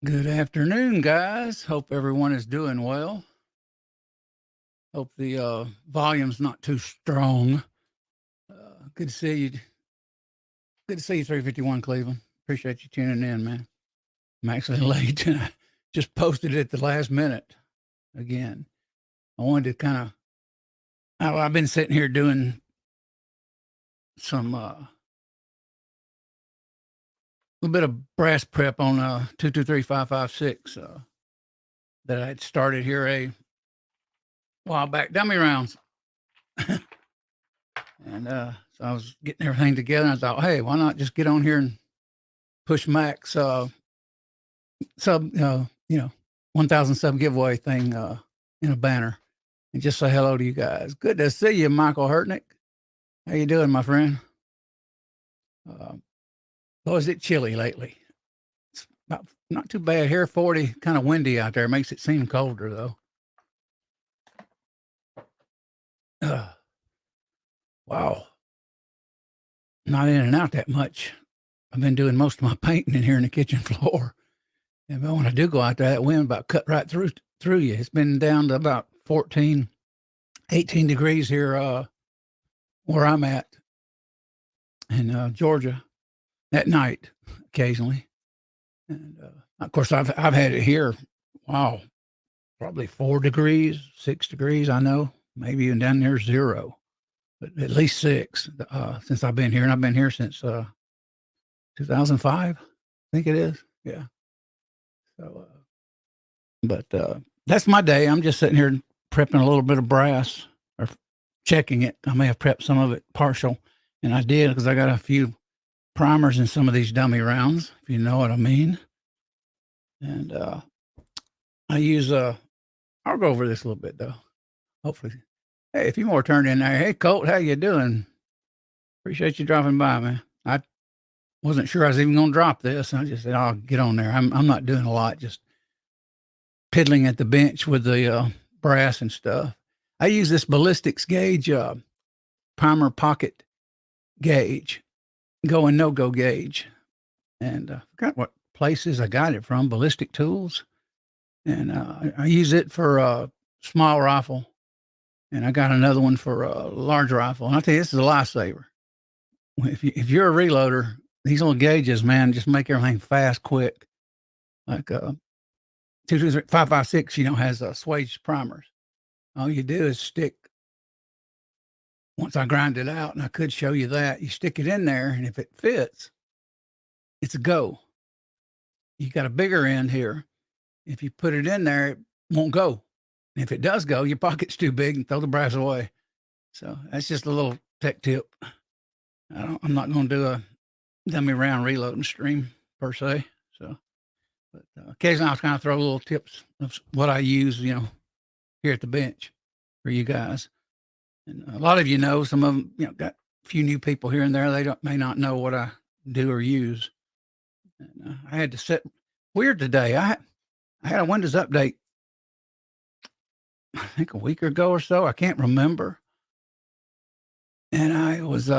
Good afternoon, guys. Hope everyone is doing well. Hope the volume's not too strong. Good to see you. Good to see you, 351 Cleveland. Appreciate you tuning in, man. I'm actually late and I just posted it at the last minute again. I wanted to kind of, I've been sitting here doing some, a little bit of brass prep on 223556 that I had started here a while back, dummy rounds. And so I was getting everything together. And I thought, hey, why not just get on here and push Max sub 1,000 sub giveaway thing in a banner and just say hello to you guys. Good to see you, Michael Hurtnick. How you doing, my friend? Oh, is it chilly lately? It's about not too bad here. 40, kind of windy out there. Makes it seem colder though. Wow. Not in and out that much. I've been doing most of my painting in here in the kitchen floor. And when I do go out there, that wind about cut right through you. It's been down to about 14, 18 degrees here where I'm at in Georgia at night occasionally. And of course, I've had it here. Wow, probably 4 degrees, 6 degrees. I know, maybe even down near 0, but at least 6 since I've been here, and I've been here since 2005. I think it is. Yeah. So, but that's my day. I'm just sitting here prepping a little bit of brass or checking it. I may have prepped some of it partial, and I did because I got a few primers in some of these dummy rounds, if you know what I mean. And I use I'll go over this a little bit though. Hopefully, hey, a few more turned in there. Hey, Colt, how you doing? Appreciate you dropping by, man. I wasn't sure I was even going to drop this. I just said, I'll get on there. I'm not doing a lot, just piddling at the bench with the brass and stuff. I use this ballistics gauge, primer pocket gauge, go and no go gauge, and I forgot what places I got it from. Ballistic Tools, and I use it for a small rifle, and I got another one for a large rifle. And I tell you, this is a lifesaver. If you're a reloader, these little gauges, man, just make everything fast, quick. Like 556, has swage primers. All you do is stick. Once I grind it out, and I could show you that, you stick it in there, and if it fits, it's a go. You got a bigger end here. If you put it in there, it won't go. And if it does go, your pocket's too big and throw the brass away. So that's just a little tech tip. I'm not going to do a dummy round reloading stream per se. So, but occasionally I'll kind of throw little tips of what I use, here at the bench for you guys. And a lot of some of them, got a few new people here and there. They may not know what I do or use. And I had to set weird today. I had a Windows update, I think a week ago or so. I can't remember. And I was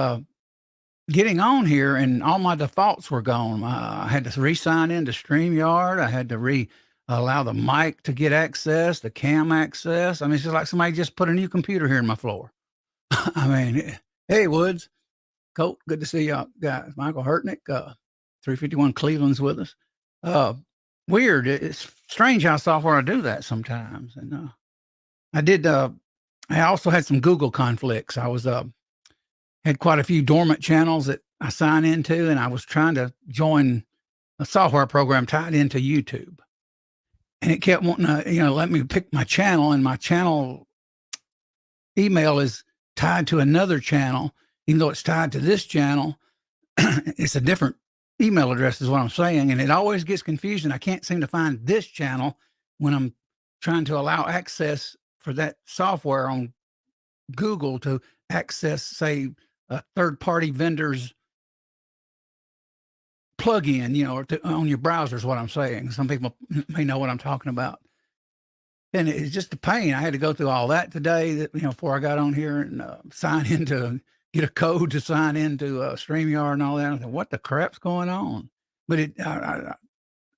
getting on here, and all my defaults were gone. I had to re-sign into StreamYard. I had to allow the mic to get access, the cam access. I mean, it's just like somebody just put a new computer here in my floor. I mean, hey, Woods, Colt, good to see y'all guys. Michael Hurtnick, 351 Cleveland's with us. Weird. It's strange how software will do that sometimes. And I also had some Google conflicts. I was had quite a few dormant channels that I sign into, and I was trying to join a software program tied into YouTube. And it kept wanting to, let me pick my channel, and my channel email is tied to another channel, even though it's tied to this channel. It's a different email address is what I'm saying. And it always gets confusing. I can't seem to find this channel when I'm trying to allow access for that software on Google to access, say, a third-party vendor's plug-in, or on your browser is what I'm saying. Some people may know what I'm talking about. And it's just a pain. I had to go through all that today before I got on here and sign into, get a code to sign into StreamYard and all that. I thought, what the crap's going on? But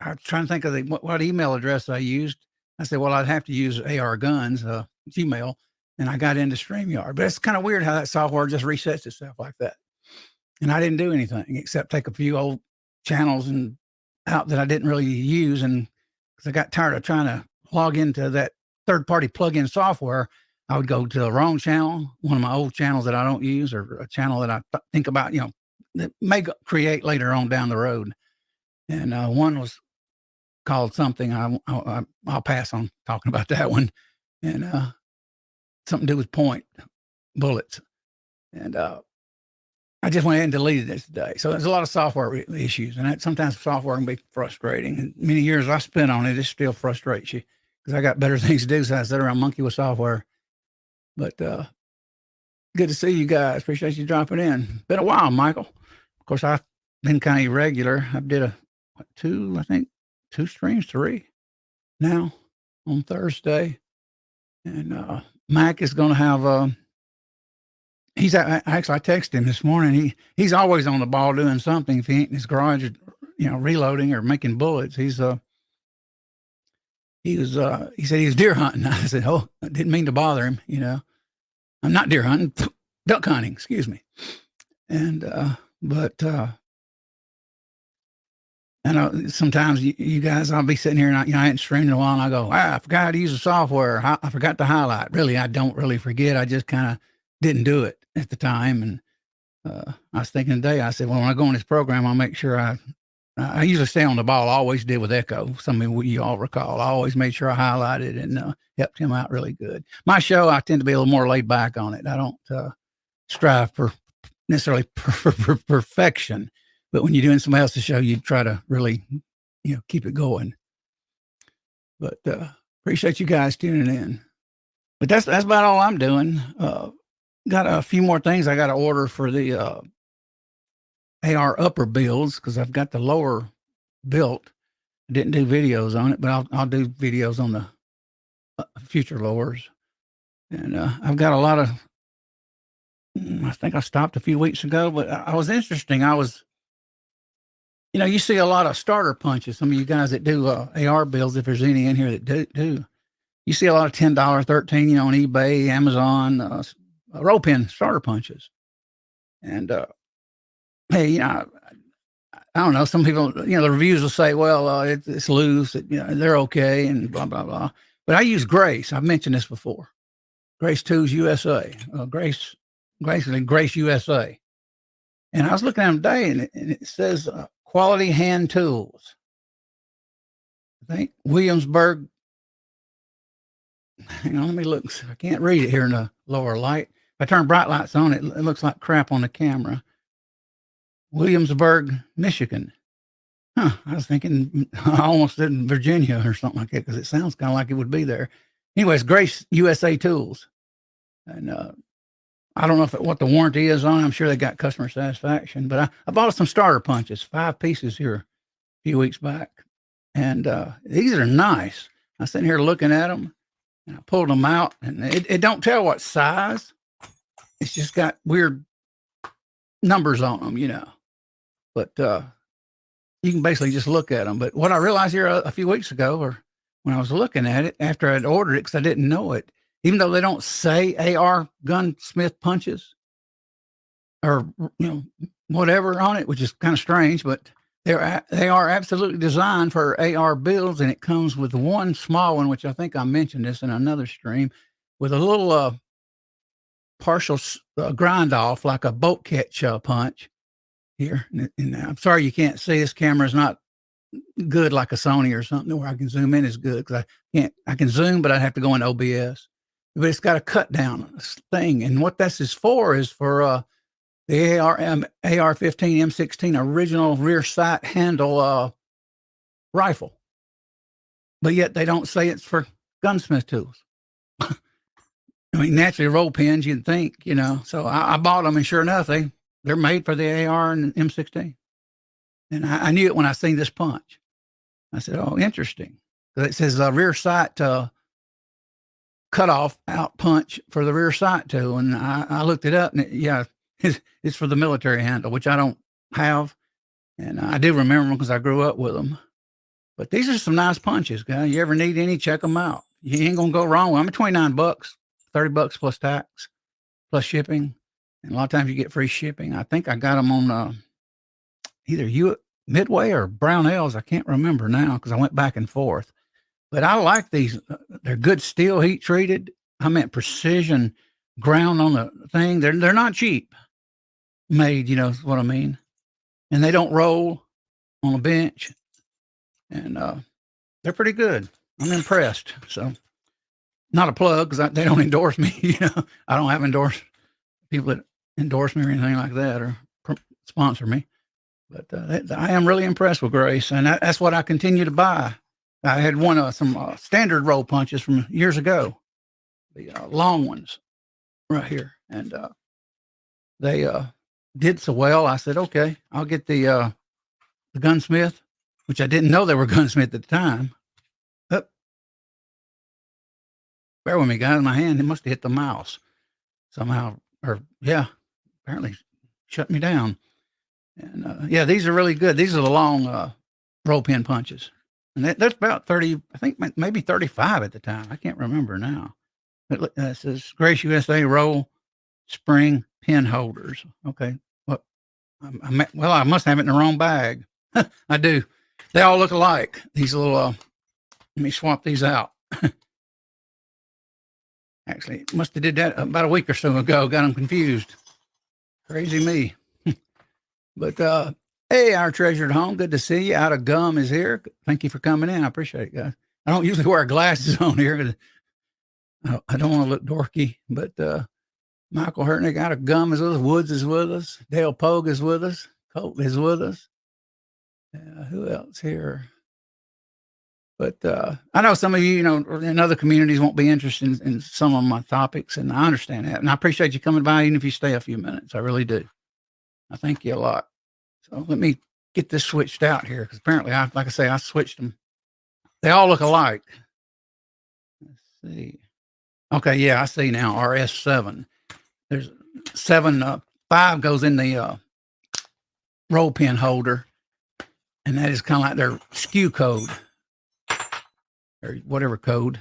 I was trying to think of what email address I used. I said, well, I'd have to use AR Guns, Gmail, and I got into StreamYard. But it's kind of weird how that software just resets itself like that. And I didn't do anything except take a few old channels and out that I didn't really use. And because I got tired of trying to log into that third-party plug-in software, I would go to the wrong channel, one of my old channels that I don't use, or a channel that I think about, that may create later on down the road. And one was called something. I'll pass on talking about that one. And something to do with point bullets. And I just went ahead and deleted it today. So there's a lot of software issues, and sometimes software can be frustrating. And many years I spent on it, it still frustrates you because I got better things to do so I sit around monkey with software. But good to see you guys. Appreciate you dropping in. Been a while, Michael. Of course, I've been kind of irregular. I did two streams, 3 now on Thursday. And Mac is going to have I texted him this morning. He's always on the ball doing something. If he ain't in his garage, reloading or making bullets, he said he was deer hunting. I said, oh, I didn't mean to bother him. I'm not deer hunting, duck hunting, excuse me. And, but I know sometimes you guys, I'll be sitting here and I ain't streaming in a while and I go, I forgot how to use the software. I forgot to highlight. Really, I don't really forget. I just kind of didn't do it at the time. And I was thinking today, I said, well, when I go on this program, I'll make sure I usually stay on the ball. I always did with Echo. Something you all recall. I always made sure I highlighted and helped him out really good. My show, I tend to be a little more laid back on it. I don't strive for necessarily perfection, but when you're doing somebody else's show, you try to really, keep it going. But appreciate you guys tuning in. But that's about all I'm doing. Got a few more things I got to order for the AR upper builds because I've got the lower built. I didn't do videos on it, but I'll do videos on the future lowers. And I've got a lot of. I think I stopped a few weeks ago, but I was interesting. You see a lot of starter punches. Some of you guys that do AR builds, if there's any in here that do, you see a lot of $10, $13, on eBay, Amazon. Roll pin starter punches. And, hey, I don't know. Some people, the reviews will say, well, it's loose, they're okay and blah, blah, blah. But I use Grace. I've mentioned this before. Grace Tools USA, Grace USA. And I was looking at them today and it says quality hand tools. I think Williamsburg. Hang on, let me look. I can't read it here in the lower light. If I turn bright lights on, it looks like crap on the camera. Williamsburg, Michigan. I was thinking I almost did in Virginia or something like that because it sounds kind of like it would be there. Anyways, Grace USA Tools. And I don't know what the warranty is on it. I'm sure they got customer satisfaction. But I bought some starter punches, 5 pieces here a few weeks back. And these are nice. I was sitting here looking at them. And I pulled them out. And it don't tell what size. It's just got weird numbers on them, But you can basically just look at them. But what I realized here a few weeks ago, or when I was looking at it after I'd ordered it, because I didn't know it, even though they don't say AR gunsmith punches or whatever on it, which is kind of strange, but they are absolutely designed for AR builds, and it comes with one small one, which I think I mentioned this in another stream, with a little partial grind off like a bolt catch punch here. And I'm sorry you can't see. This camera is not good like a Sony or something where I can zoom in as good because I can zoom, but I have to go in OBS. But it's got a cut down thing, and what this is for the AR-15 M16 original rear sight handle rifle. But yet they don't say it's for gunsmith tools. I mean, naturally, roll pins, you'd think, So I bought them, and sure enough, they're made for the AR and M16. And I knew it when I seen this punch. I said, "Oh, interesting." It says rear sight cut off out punch for the rear sight tool, and I looked it up, and it's for the military handle, which I don't have, and I do remember them because I grew up with them. But these are some nice punches, guys. You ever need any, check them out. You ain't gonna go wrong with them. $29, $30 plus tax, plus shipping. And a lot of times you get free shipping. I think I got them on either Midway or Brownells. I can't remember now because I went back and forth. But I like these. They're good steel, heat treated. I meant precision ground on the thing. They're not cheap made, you know what I mean? And they don't roll on a bench. And they're pretty good. I'm impressed. So not a plug because they don't endorse me. You know, I don't have endorsed people that endorse me or anything like that or sponsor me. But I am really impressed with Grace, and that's what I continue to buy. I had some standard roll punches from years ago, the long ones right here, and they did so well. I said, okay, I'll get the Gunsmith, which I didn't know they were Gunsmith at the time. Bear with me, guys. My hand, it must have hit the mouse somehow, or yeah, apparently shut me down. And yeah, these are really good. These are the long roll pin punches. And that's about 30, I think maybe 35 at the time. I can't remember now. But it says Grace USA roll spring pin holders. Okay. Well, I must have it in the wrong bag. I do. They all look alike. These little, let me swap these out. Actually, must have did that about a week or so ago. Got them confused. Crazy me. But hey, our treasured home, good to see you. Out of Gum is here. Thank you for coming in. I appreciate it, guys. I don't usually wear glasses on here because I don't want to look dorky. But Michael Hertnick out of Gum is with us. Woods is with us. Dale Pogue is with us. Colt is with us. Who else here? But I know some of you, you know, in other communities won't be interested in some of my topics, and I understand that. And I appreciate you coming by, even if you stay a few minutes. I really do. I thank you a lot. So let me get this switched out here because apparently, like I say, I switched them. They all look alike. Let's see. Okay, yeah, I see now. RS7. There's 5 goes in the roll pin holder, and that is kind of like their SKU code or whatever code,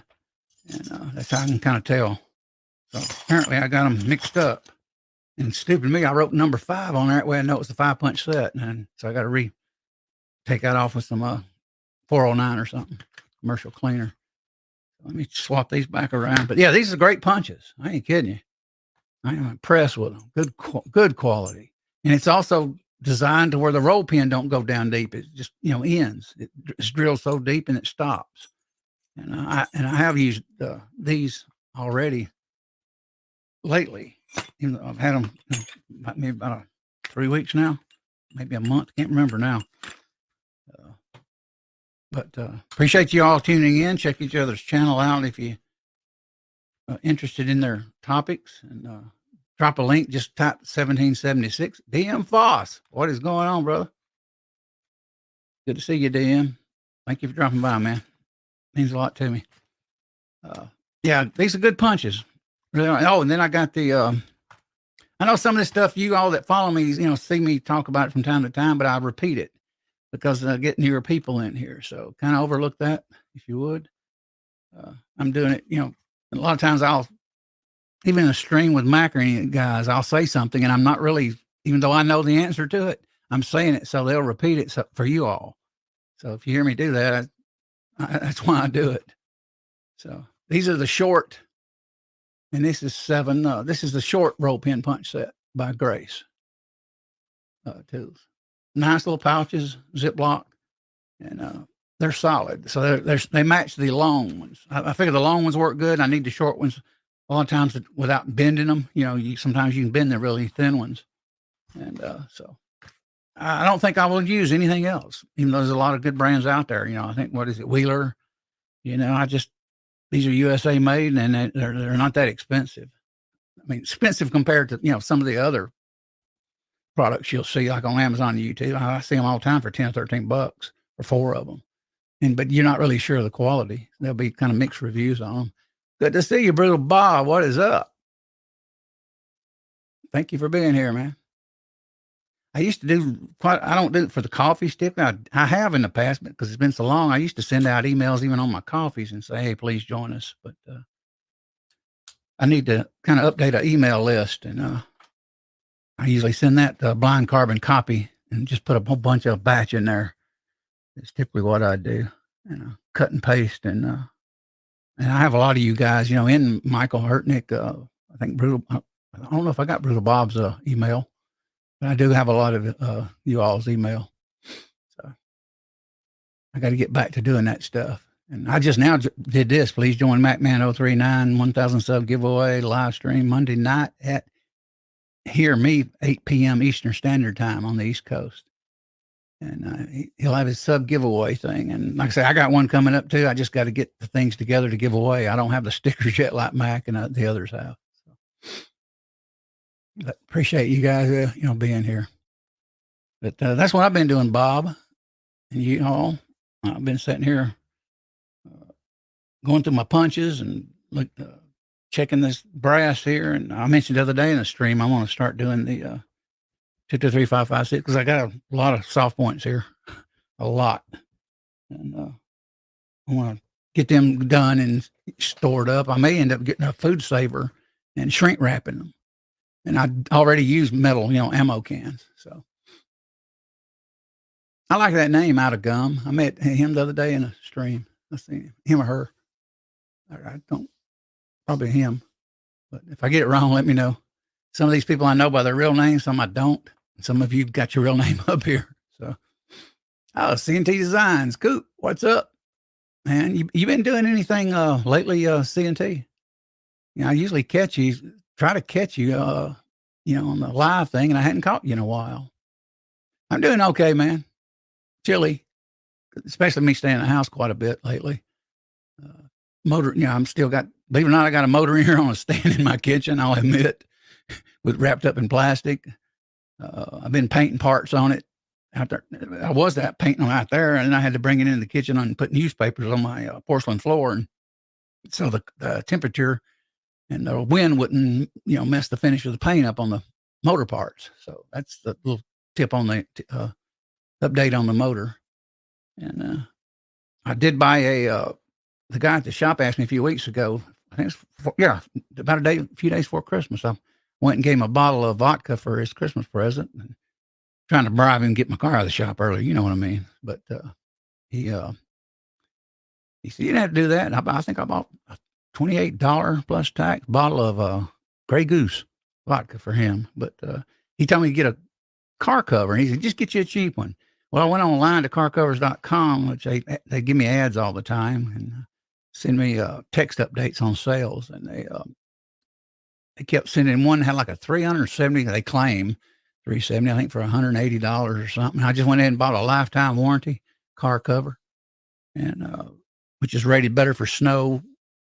and that's how I can kind of tell. So apparently, I got them mixed up. And stupid me, I wrote number 5 on there. That way I know it's a 5-punch set. And so I got to take that off with some 409 or something, commercial cleaner. Let me swap these back around. But yeah, these are great punches. I ain't kidding you. I am impressed with them. Good quality. And it's also designed to where the roll pin don't go down deep. It just, you know, ends. It's drilled so deep and it stops. And I have used these already lately. Even though I've had them maybe about 3 weeks now, maybe a month. Can't remember now. But appreciate you all tuning in. Check each other's channel out if you interested in their topics. And drop a link. Just type 1776 DM Foss. What is going on, brother? Good to see you, DM. Thank you for dropping by, man. Means a lot to me. Yeah, these are good punches. Oh, and then I got the, I know some of this stuff, you all that follow me, you know, see me talk about it from time to time, but I repeat it because I get newer people in here. So kind of overlook that if you would. I'm doing it, you know, a lot of times even in a stream with Macri guys, I'll say something and I'm not really, even though I know the answer to it, I'm saying it so they'll repeat it for you all. So if you hear me do that, that's why I do it. So these are the short. And this is 7. This is the short roll pin punch set by Grace. Tools. Nice little pouches, Ziploc, and they're solid. So they match the long ones. I figure the long ones work good. I need the short ones a lot of times without bending them. You know, sometimes you can bend the really thin ones. And so I don't think I will use anything else, even though there's a lot of good brands out there. You know, I think, what is it, Wheeler? You know, these are USA made, and they're not that expensive. I mean, expensive compared to, you know, some of the other products you'll see like on Amazon and YouTube. I see them all the time for 10 or $13 for 4 of them. But you're not really sure of the quality. There'll be kind of mixed reviews on them. Good to see you, brother Bob. What is up? Thank you for being here, man. I used to do quite. I don't do it for the coffee stick. I have in the past, but because it's been so long, I used to send out emails even on my coffees and say, "Hey, please join us." But I need to kind of update an email list, and I usually send that blind carbon copy and just put a whole bunch of batch in there. It's typically what I do, cut and paste, and I have a lot of you guys, in Michael Hurtnick. I think Brutal. I don't know if I got Brutal Bob's email, but I do have a lot of you all's email. So I got to get back to doing that stuff. And I just now did this. Please join MacMan039 1000 sub giveaway live stream Monday night at Hear Me 8 p.m. Eastern Standard Time on the East Coast. And he'll have his sub giveaway thing. And like I say, I got one coming up too. I just got to get the things together to give away. I don't have the stickers yet like Mac and the others have. So, but appreciate you guys, being here. But that's what I've been doing, Bob. And you all, I've been sitting here going through my punches and checking this brass here. And I mentioned the other day in the stream, I want to start doing the 223-556 because I got a lot of soft points here, a lot. And I want to get them done and stored up. I may end up getting a food saver and shrink wrapping them. And I already used metal, ammo cans. So I like that name, Out of Gum. I met him the other day in a stream. I seen him or her. I don't, probably him. But if I get it wrong, let me know. Some of these people I know by their real name, some I don't. Some of you got your real name up here. So, CNT Designs. Coop, what's up? Man, you been doing anything lately, CNT? I usually try to catch you, on the live thing, and I hadn't caught you in a while. I'm doing okay, man. Chilly, especially me staying in the house quite a bit lately. Motor, I'm still got, believe it or not, I got a motor in here on a stand in my kitchen, I'll admit, with wrapped up in plastic. I've been painting parts on it out there. I was painting them out there, and then I had to bring it into the kitchen and put newspapers on my porcelain floor. And so the temperature and the wind wouldn't, mess the finish of the paint up on the motor parts. So that's the little tip on the update on the motor. And I did buy the guy at the shop asked me a few weeks ago, I think about a few days before Christmas, I went and gave him a bottle of vodka for his Christmas present, and trying to bribe him and get my car out of the shop early. You know what I mean? But he said, you didn't have to do that. And I think I bought a $28 plus tax bottle of Grey Goose vodka for him. But he told me to get a car cover, and he said, just get you a cheap one. Well, I went online to carcovers.com, which they give me ads all the time and send me text updates on sales. And they kept sending one, had like a 370, they claim 370, I think for $180 or something. I just went ahead and bought a lifetime warranty car cover, and which is rated better for snow,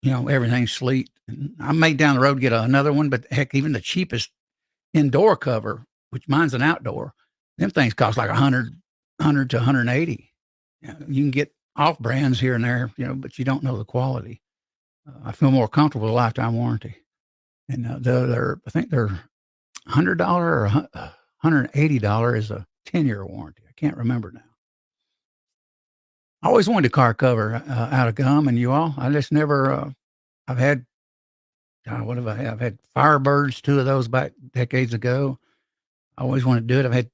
everything sleet. And I may down the road get another one, but heck, even the cheapest indoor cover, which mine's an outdoor, them things cost like 100 to 180. You can get off brands here and there, but you don't know the quality. I feel more comfortable with a lifetime warranty. And I think they're $100 or $180 is a 10-year warranty. I can't remember now. I always wanted a car cover Out of Gum, and you all. I just never. I've had. What have I had? I've had Firebirds, 2 of those back decades ago. I always wanted to do it. I've had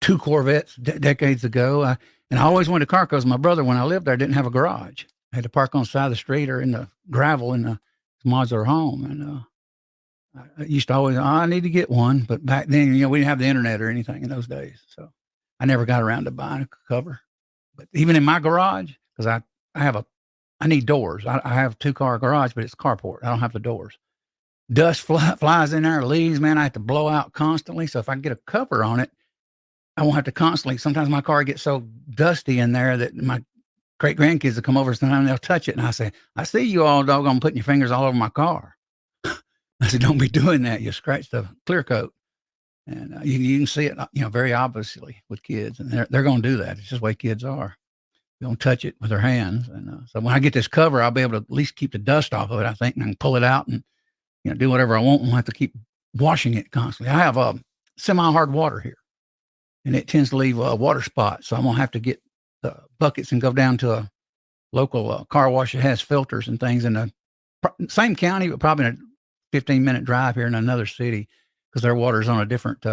2 Corvettes decades ago. And I always wanted a car because my brother, when I lived there, didn't have a garage. I had to park on the side of the street or in the gravel in the modular home. And I used to always, I need to get one. But back then, we didn't have the internet or anything in those days. So I never got around to buying a cover. But even in my garage, because I need doors. I have 2-car garage, but it's carport. I don't have the doors. Dust flies in there, leaves, man. I have to blow out constantly. So if I can get a cover on it, I won't have to constantly. Sometimes my car gets so dusty in there that my great grandkids will come over sometimes and they'll touch it. And I say, I see you all doggone putting your fingers all over my car. I said, don't be doing that. You scratch the clear coat. And you can see it, very obviously with kids. And they're going to do that. It's just the way kids are. They don't touch it with their hands. And so when I get this cover, I'll be able to at least keep the dust off of it, I think, and I can pull it out and, do whatever I want. I won't have to keep washing it constantly. I have semi-hard water here. and it tends to leave water spots. So I'm gonna have to get buckets and go down to a local car wash that has filters and things in the same county, but probably in a 15-minute drive here in another city, because their water's on a different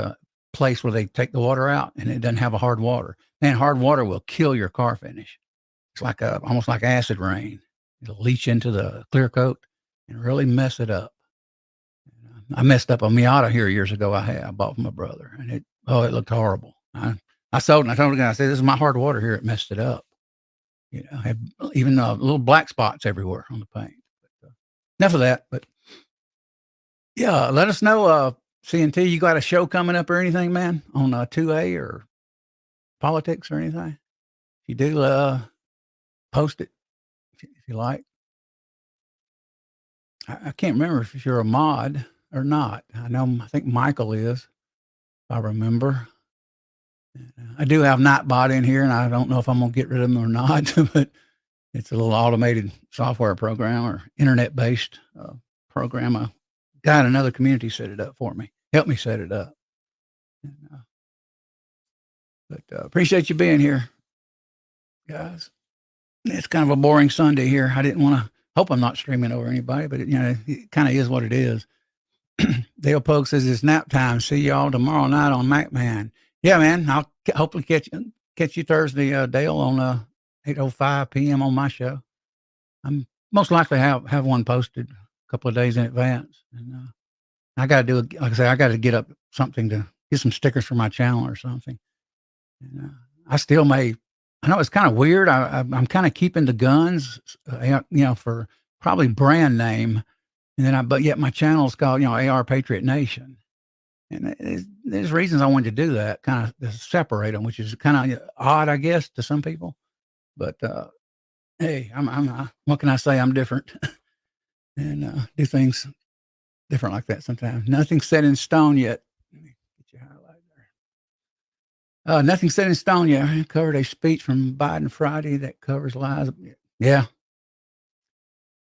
place where they take the water out, and it doesn't have a hard water. Man, hard water will kill your car finish. It's like almost like acid rain. It'll leach into the clear coat and really mess it up. I messed up a Miata here years ago. I bought from my brother, and it looked horrible. I sold it. And I told the guy, I said, "This is my hard water here. It messed it up." You know, I had even little black spots everywhere on the paint. But, enough of that. But yeah, let us know. CNT, you got a show coming up or anything, man, on 2A or politics or anything? If you do, post it if you like. I can't remember if you're a mod or not. I think Michael is, if I remember. I do have Nightbot in here, and I don't know if I'm gonna get rid of him or not, but it's a little automated software program or internet-based program. A guy in another community set it up for me. Helped me set it up. But appreciate you being here, guys. It's kind of a boring Sunday here. I didn't want to. Hope I'm not streaming over anybody, but it kind of is what it is. Dale Pogue says it's nap time. See y'all tomorrow night on MacMan. Yeah, man. I'll hopefully catch you Thursday, Dale, on 8:05 p.m. on my show. I'm most likely have one posted a couple of days in advance, and I got to do it. Like I say, I got to get up something to get some stickers for my channel or something. And I still may. I know it's kind of weird. I'm kind of keeping the guns, for probably brand name, and then but yet my channel's called AR Patriot Nation, and there's reasons I wanted to do that, kind of to separate them, which is kind of odd, I guess, to some people. But hey, I'm what can I say? I'm different, and do things different like that sometimes. Nothing's set in stone yet. Let me get your highlight there. Nothing set in stone yet. I covered a speech from Biden Friday that covers lies. Yeah.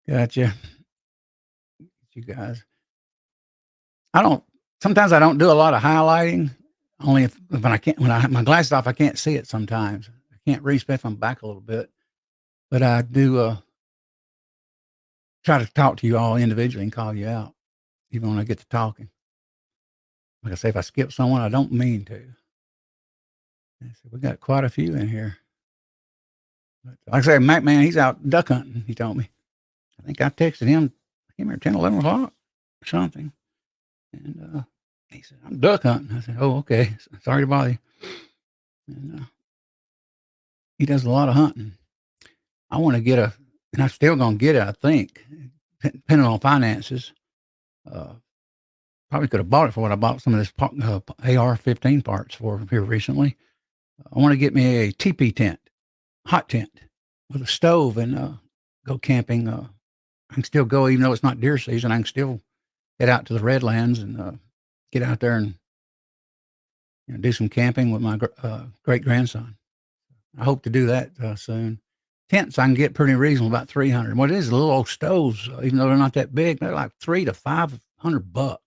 Gotcha. You guys. Sometimes I don't do a lot of highlighting. Only when I have my glasses off, I can't see it sometimes. I can't read, especially if I'm back a little bit. But I do try to talk to you all individually and call you out, even when I get to talking. Like I say, if I skip someone, I don't mean to. We got quite a few in here. But like I say, MacMan, he's out duck hunting, he told me. I think I texted him, I can't remember, 10, 11 o'clock or something. And he said, "I'm duck hunting." I said, "Oh, okay. Sorry to bother you." And he does a lot of hunting. I want to get and I'm still going to get it, I think, depending on finances. Probably could have bought it for what I bought some of this AR-15 parts for here recently. I want to get me a teepee tent, hot tent with a stove, and go camping. I can still go, even though it's not deer season. I can still get out to the Redlands and get out there and do some camping with my great grandson. I hope to do that soon. Tents I can get pretty reasonable, about $300. What it is, little old stoves, even though they're not that big, they're like $300 to $500.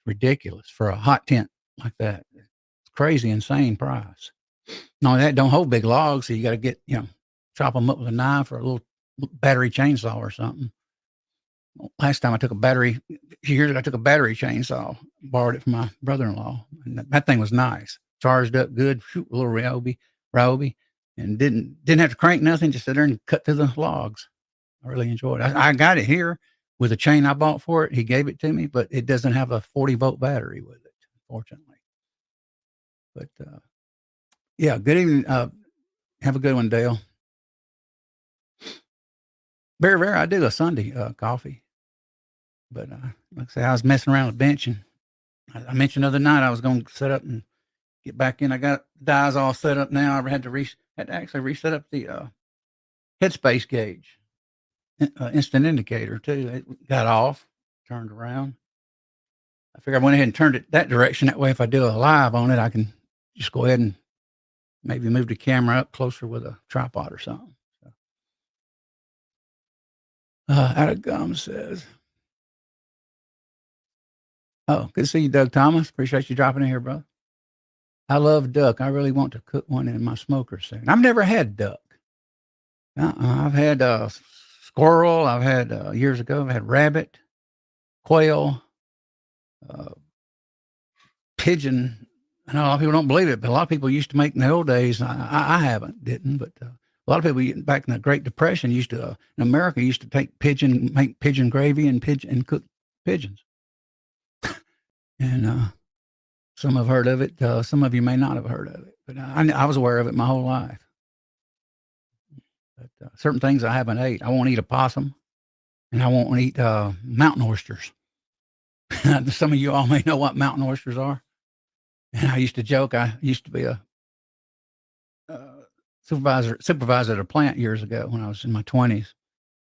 Ridiculous for a hot tent like that. It's crazy, insane price. Not only that, don't hold big logs, so you got to get chop them up with a knife or a little battery chainsaw or something. Last time I took a battery chainsaw, borrowed it from my brother-in-law, and that thing was nice. Charged up good, shoot a little Ryobi, and didn't have to crank nothing, just sit there and cut through the logs. I really enjoyed it. I got it here with a chain I bought for it. He gave it to me, but it doesn't have a 40-volt battery with it, unfortunately. But yeah, good evening. Have a good one, Dale. Very rare I do a Sunday coffee. But like I say, I was messing around with bench, and I mentioned the other night I was going to set up and get back in. I got dies all set up now. I had to actually reset up the headspace gauge, instant indicator too. It got off, turned around. I figured I went ahead and turned it that direction. That way, if I do a live on it, I can just go ahead and maybe move the camera up closer with a tripod or something. So, Out of Gum says, "Oh, good to see you, Doug Thomas. Appreciate you dropping in here, brother." I love duck. I really want to cook one in my smoker soon. I've never had duck. I've had squirrel. I've had years ago. I've had rabbit, quail, uh, pigeon. I know a lot of people don't believe it, but a lot of people used to make in the old days. I haven't, didn't, but a lot of people back in the Great Depression used to in America used to make pigeon gravy and cook pigeons. And some have heard of it. Some of you may not have heard of it, but I was aware of it my whole life. But certain things I haven't ate. I won't eat a possum, and I won't eat mountain oysters. Some of you all may know what mountain oysters are. And I used to joke. I used to be a supervisor at a plant years ago when I was in my 20s.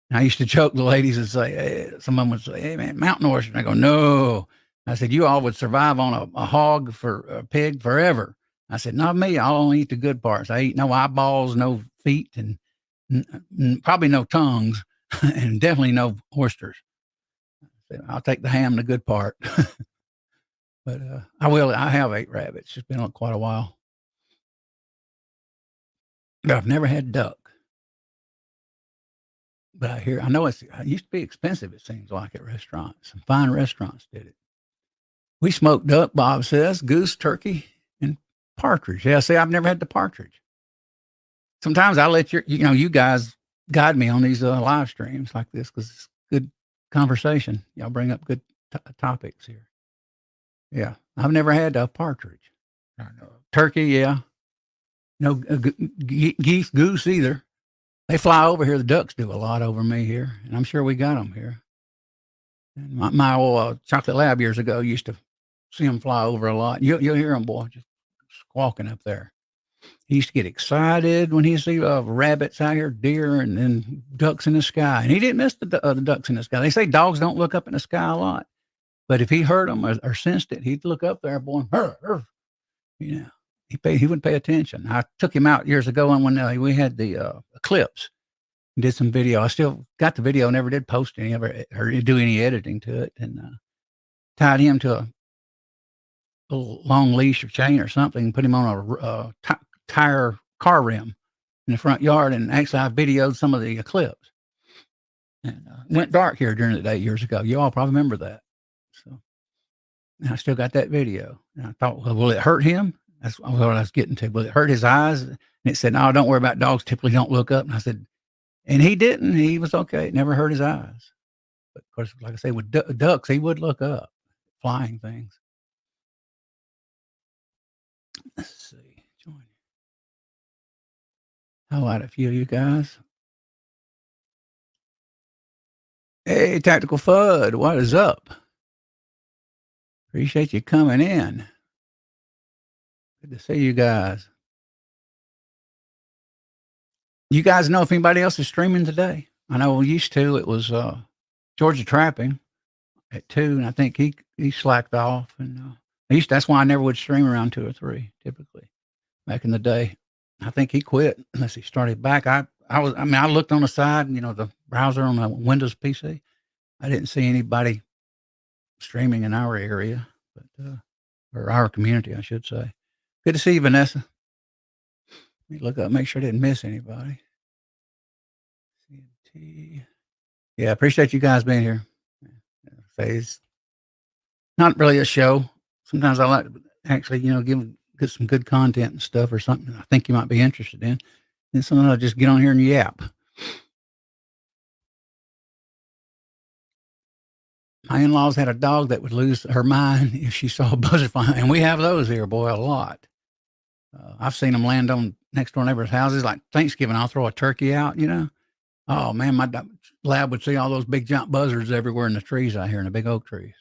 And I used to joke the ladies and say, hey, some of them would say, "Hey man, mountain oyster." And I go, "No." I said, "You all would survive on a hog for a pig forever." I said, "Not me. I'll only eat the good parts. I eat no eyeballs, no feet, and probably no tongues, and definitely no oysters. I said, I'll take the ham, the good part." But I have ate rabbits. It's been quite a while. But I've never had duck. But I know it used to be expensive, it seems like, at restaurants. Some fine restaurants did it. We smoked duck, Bob says, goose, turkey, and partridge. Yeah, see, I've never had the partridge. Sometimes I let you guys guide me on these live streams like this because it's good conversation. Y'all bring up good topics here. Yeah, I've never had a partridge. Turkey, yeah. No geese, goose either. They fly over here. The ducks do a lot over me here, and I'm sure we got them here. And my old chocolate lab years ago used to see them fly over a lot. You'll hear them, boy, just squawking up there. He used to get excited when he see rabbits out here, deer, and then ducks in the sky. And he didn't miss the ducks in the sky. They say dogs don't look up in the sky a lot, but if he heard them or sensed it, he'd look up there, boy, you know. He wouldn't pay attention. I took him out years ago, and when we had the eclipse, did some video. I still got the video, never did post any of it or do any editing to it, and tied him to a little long leash or chain or something, and put him on a tire car rim in the front yard. And actually, I videoed some of the eclipse. And it went dark here during the day years ago. You all probably remember that. So and I still got that video. And I thought, well, will it hurt him? That's what I was getting to. Will it hurt his eyes? And it said, "No, don't worry about dogs. Typically don't look up." And I said, and he didn't. He was okay. It never hurt his eyes. But of course, like I say, with ducks, he would look up, flying things. Let's see. Join. Highlight a few of you guys. Hey, Tactical Fud, what is up? Appreciate you coming in. Good to see you guys. You guys know if anybody else is streaming today? I know we used to. It was Georgia Trapping at 2, and I think he slacked off. And that's why I never would stream around 2 or 3 typically back in the day. I think he quit unless he started back. I looked on the side, the browser on the Windows PC. I didn't see anybody streaming in our area, or our community, I should say. Good to see you, Vanessa. Let me look up, make sure I didn't miss anybody. CNT. Yeah, appreciate you guys being here. It's not really a show. Sometimes I like to actually, get some good content and stuff or something I think you might be interested in. And sometimes I'll just get on here and yap. My in-laws had a dog that would lose her mind if she saw a buzzard fly, and we have those here, boy, a lot. I've seen them land on next door neighbors' houses. Like Thanksgiving, I'll throw a turkey out, Oh man, my lab would see all those big giant buzzards everywhere in the trees out here, in the big oak trees.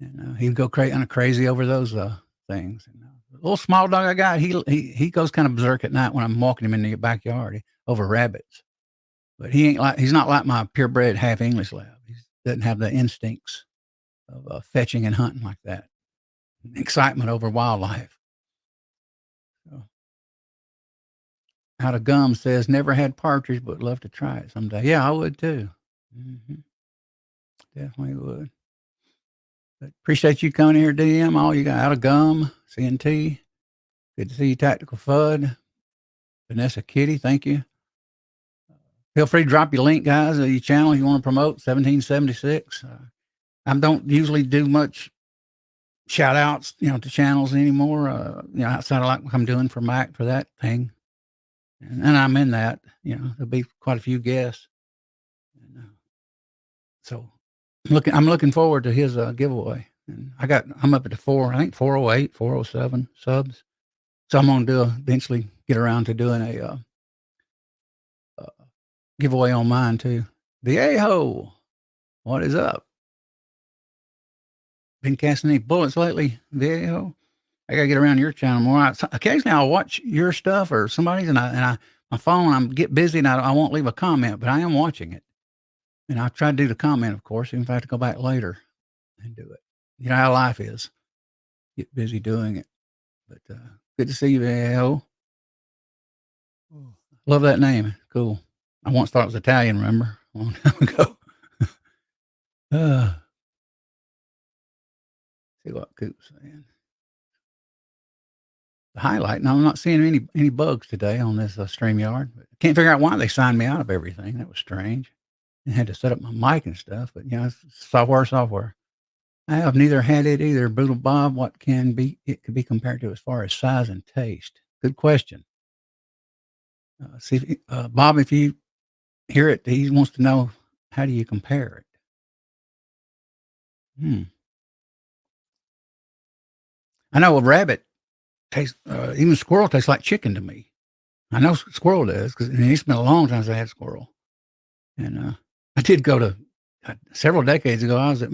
And he'd go crazy over those things. And, the little small dog I got, he goes kind of berserk at night when I'm walking him in the backyard over rabbits. But he's not like my purebred half English lab. He doesn't have the instincts of fetching and hunting like that. Excitement over wildlife. So, Out of Gum says, never had partridge, but love to try it someday. Yeah, I would too. Mm-hmm. Definitely would. But appreciate you coming here, DM. All you got Out of Gum, CNT. Good to see you, Tactical Fud. Vanessa Kitty, thank you. Feel free to drop your link, guys, of your channel you want to promote, 1776. I don't usually do much shout outs, to channels anymore, outside of like what I'm doing for Mac for that thing. And I'm in that, there'll be quite a few guests. And, so I'm looking forward to his giveaway. And I'm up at I think 408, 407 subs. So I'm going to eventually get around to doing a giveaway on mine too. The A-hole. What is up? Been casting any bullets lately, the A-hole? I gotta get around your channel more. Occasionally I'll watch your stuff or somebody's, and my phone, I get busy and I won't leave a comment, but I am watching it. And I try to do the comment, of course, even if I have to go back later and do it. You know how life is. Get busy doing it. But good to see you, A-hole. Love that name. Cool. I once thought it was Italian, remember? A long time ago. See what Coop's saying. The highlight. No, I'm not seeing any bugs today on this StreamYard. But I can't figure out why they signed me out of everything. That was strange. I had to set up my mic and stuff, but it's software. I have neither had it either. Boodle Bob, what it could be compared to as far as size and taste? Good question. See, Bob, if you hear it, he wants to know, how do you compare it? I know a rabbit tastes, even squirrel tastes like chicken to me. I know squirrel does because it's been a long time since I had squirrel. And I did go to several decades ago. I was at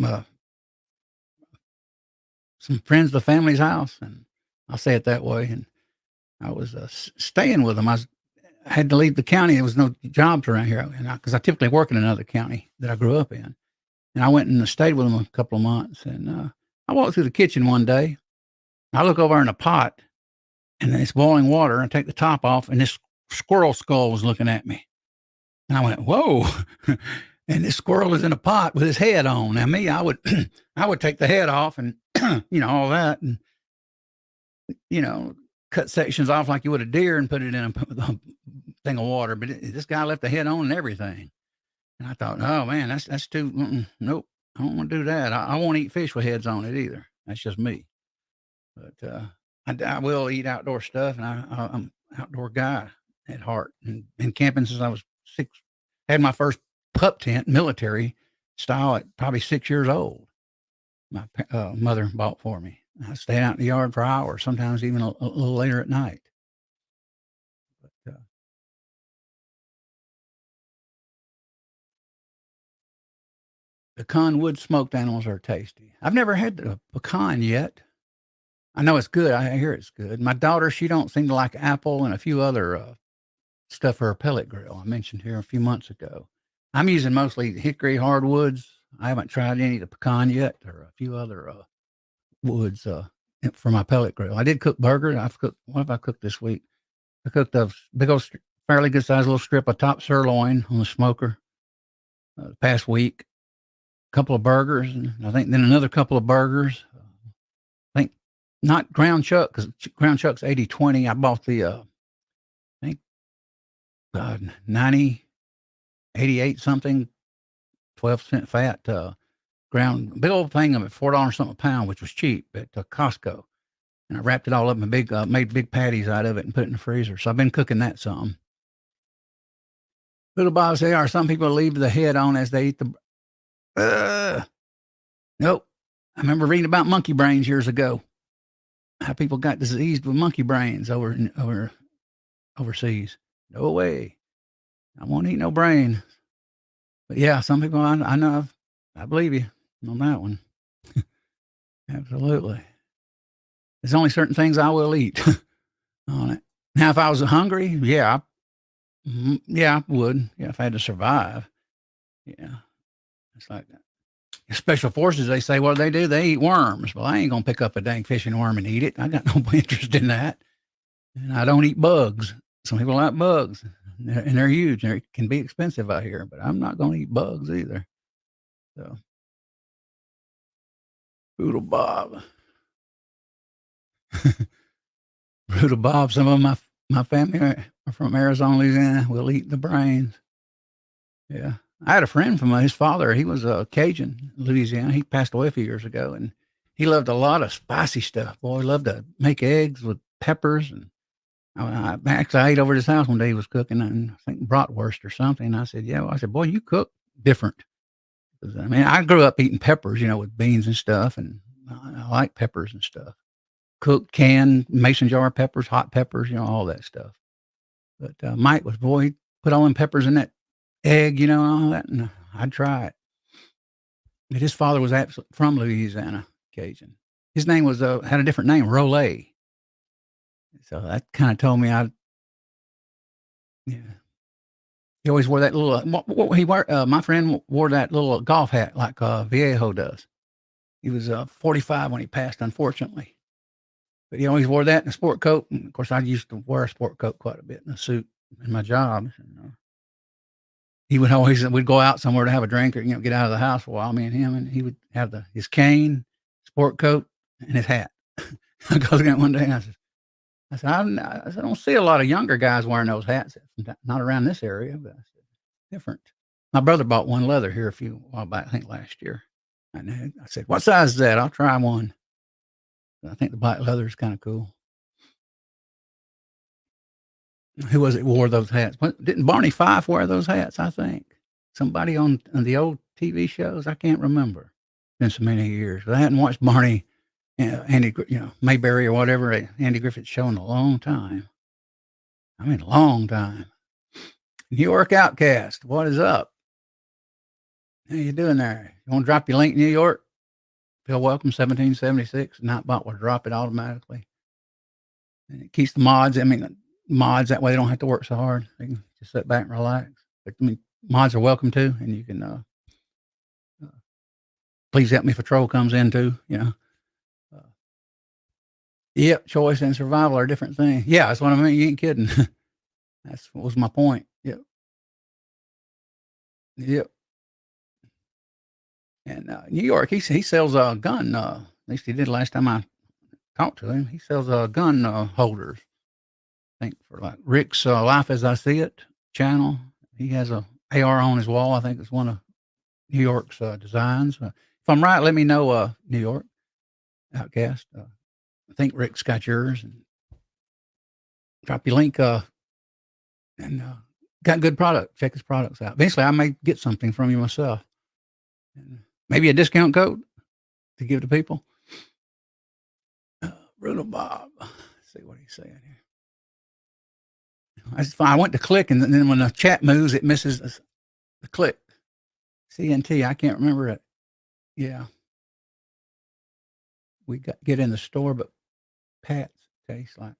some friends of the family's house, and I'll say it that way. And I was staying with them. I had to leave the county. There was no jobs around here, and because I typically work in another county that I grew up in, and I went and stayed with them a couple of months. And I walked through the kitchen one day. I look over in a pot, and it's boiling water. And I take the top off, and this squirrel skull was looking at me. And I went, whoa. And this squirrel is in a pot with his head on. Now me, I would take the head off and, all that, and, cut sections off like you would a deer and put it in a thing of water. But this guy left the head on and everything. And I thought, oh man, that's too, nope. I don't want to do that. I won't eat fish with heads on it either. That's just me. But I will eat outdoor stuff, and I'm an outdoor guy at heart, and been camping since I was 6. Had my first pup tent, military style, at probably 6 years old. My mother bought for me. I stayed out in the yard for hours, sometimes even a little later at night. But pecan wood smoked animals are tasty. I've never had a pecan yet. I know it's good. I hear it's good. My daughter, she don't seem to like apple and a few other stuff for her pellet grill I mentioned here a few months ago. I'm using mostly hickory hardwoods. I haven't tried any of the pecan yet, or a few other woods for my pellet grill. I did cook burger. What have I cooked this week? I cooked a big old, fairly good sized little strip of top sirloin on the smoker the past week. A couple of burgers, and I think then another couple of burgers. I think not ground chuck, because ground chuck's 80/20. I bought the I think 90, 88 something, 12% fat ground, big old thing of it, $4 something a pound, which was cheap at Costco. And I wrapped it all up in made big patties out of it and put it in the freezer. So I've been cooking that some. Little Bob say, are some people leave the head on as they eat the? Nope. I remember reading about monkey brains years ago. How people got diseased with monkey brains overseas. No way. I won't eat no brain. But yeah, some people I know. I believe you on that one. Absolutely. There's only certain things I will eat on it. Now, if I was hungry, yeah, I would. Yeah, if I had to survive. Yeah, it's like that. Special forces, they say, what do? They eat worms. Well, I ain't gonna pick up a dang fishing worm and eat it. I got no interest in that. And I don't eat bugs. Some people like bugs, and they're huge. They can be expensive out here, but I'm not gonna eat bugs either. So, Poodle Bob. rhubarb. Some of my family are from Arizona, Louisiana. We'll eat the brains. Yeah. I had a friend from his father. He was a Cajun, Louisiana. He passed away a few years ago, and he loved a lot of spicy stuff. Boy, he loved to make eggs with peppers. And actually, I ate over at his house one day. He was cooking, and I think bratwurst or something. And I said, "Yeah." Well, I said, "Boy, you cook different." 'Cause, I mean, I grew up eating peppers, with beans and stuff, and I like peppers and stuff. Cooked, canned, mason jar peppers, hot peppers, all that stuff. But Mike was, boy, he put all them peppers in that egg, and all that, and I'd try it. But his father was from Louisiana, Cajun. His name was had a different name, Rolay. So that kind of told me yeah. He always wore that little. What he wore? My friend wore that little golf hat like Viejo does. He was 45 when he passed, unfortunately. But he always wore that in a sport coat. And of course, I used to wear a sport coat quite a bit in a suit in my job. He would always we'd go out somewhere to have a drink or get out of the house for a while, me and him, and he would have his cane, sport coat, and his hat. I go looking at one day and I don't see a lot of younger guys wearing those hats. Not around this area, but I said, different. My brother bought one leather here a while back, I think last year. And I said, "What size is that? I'll try one." I think the black leather is kind of cool. Who was it wore those hats? Didn't Barney Fife wear those hats? I think somebody on the old TV shows. I can't remember. Been so many years. But I hadn't watched Barney, Andy, Mayberry or whatever Andy Griffith show in a long time. I mean, a long time. New York Outcast, what is up? How you doing there? You want to drop your link, New York? Feel welcome, 1776. Nightbot will drop it automatically. And it keeps the mods. I mean, mods that way they don't have to work so hard. They can just sit back and relax. But, I mean, mods are welcome too, and you can please help me if a troll comes in too. Yep, choice and survival are different things. Yeah, that's what I mean. You ain't kidding. That's what was my point. Yep, yep. And New York, he sells a gun. At least he did last time I talked to him. He sells gun holders. I think for like Rick's Life as I See It channel. He has a AR on his wall. I think it's one of New York's designs. If I'm right, let me know, New York Outcast. I think Rick's got yours. And drop your link. And got good product. Check his products out. Eventually, I may get something from you myself. And maybe a discount code to give to people. Brutal Bob. Let's see what he's saying here. I went to click, and then when the chat moves, it misses the click. CNT, I can't remember it. Yeah. We get in the store, but Pats taste like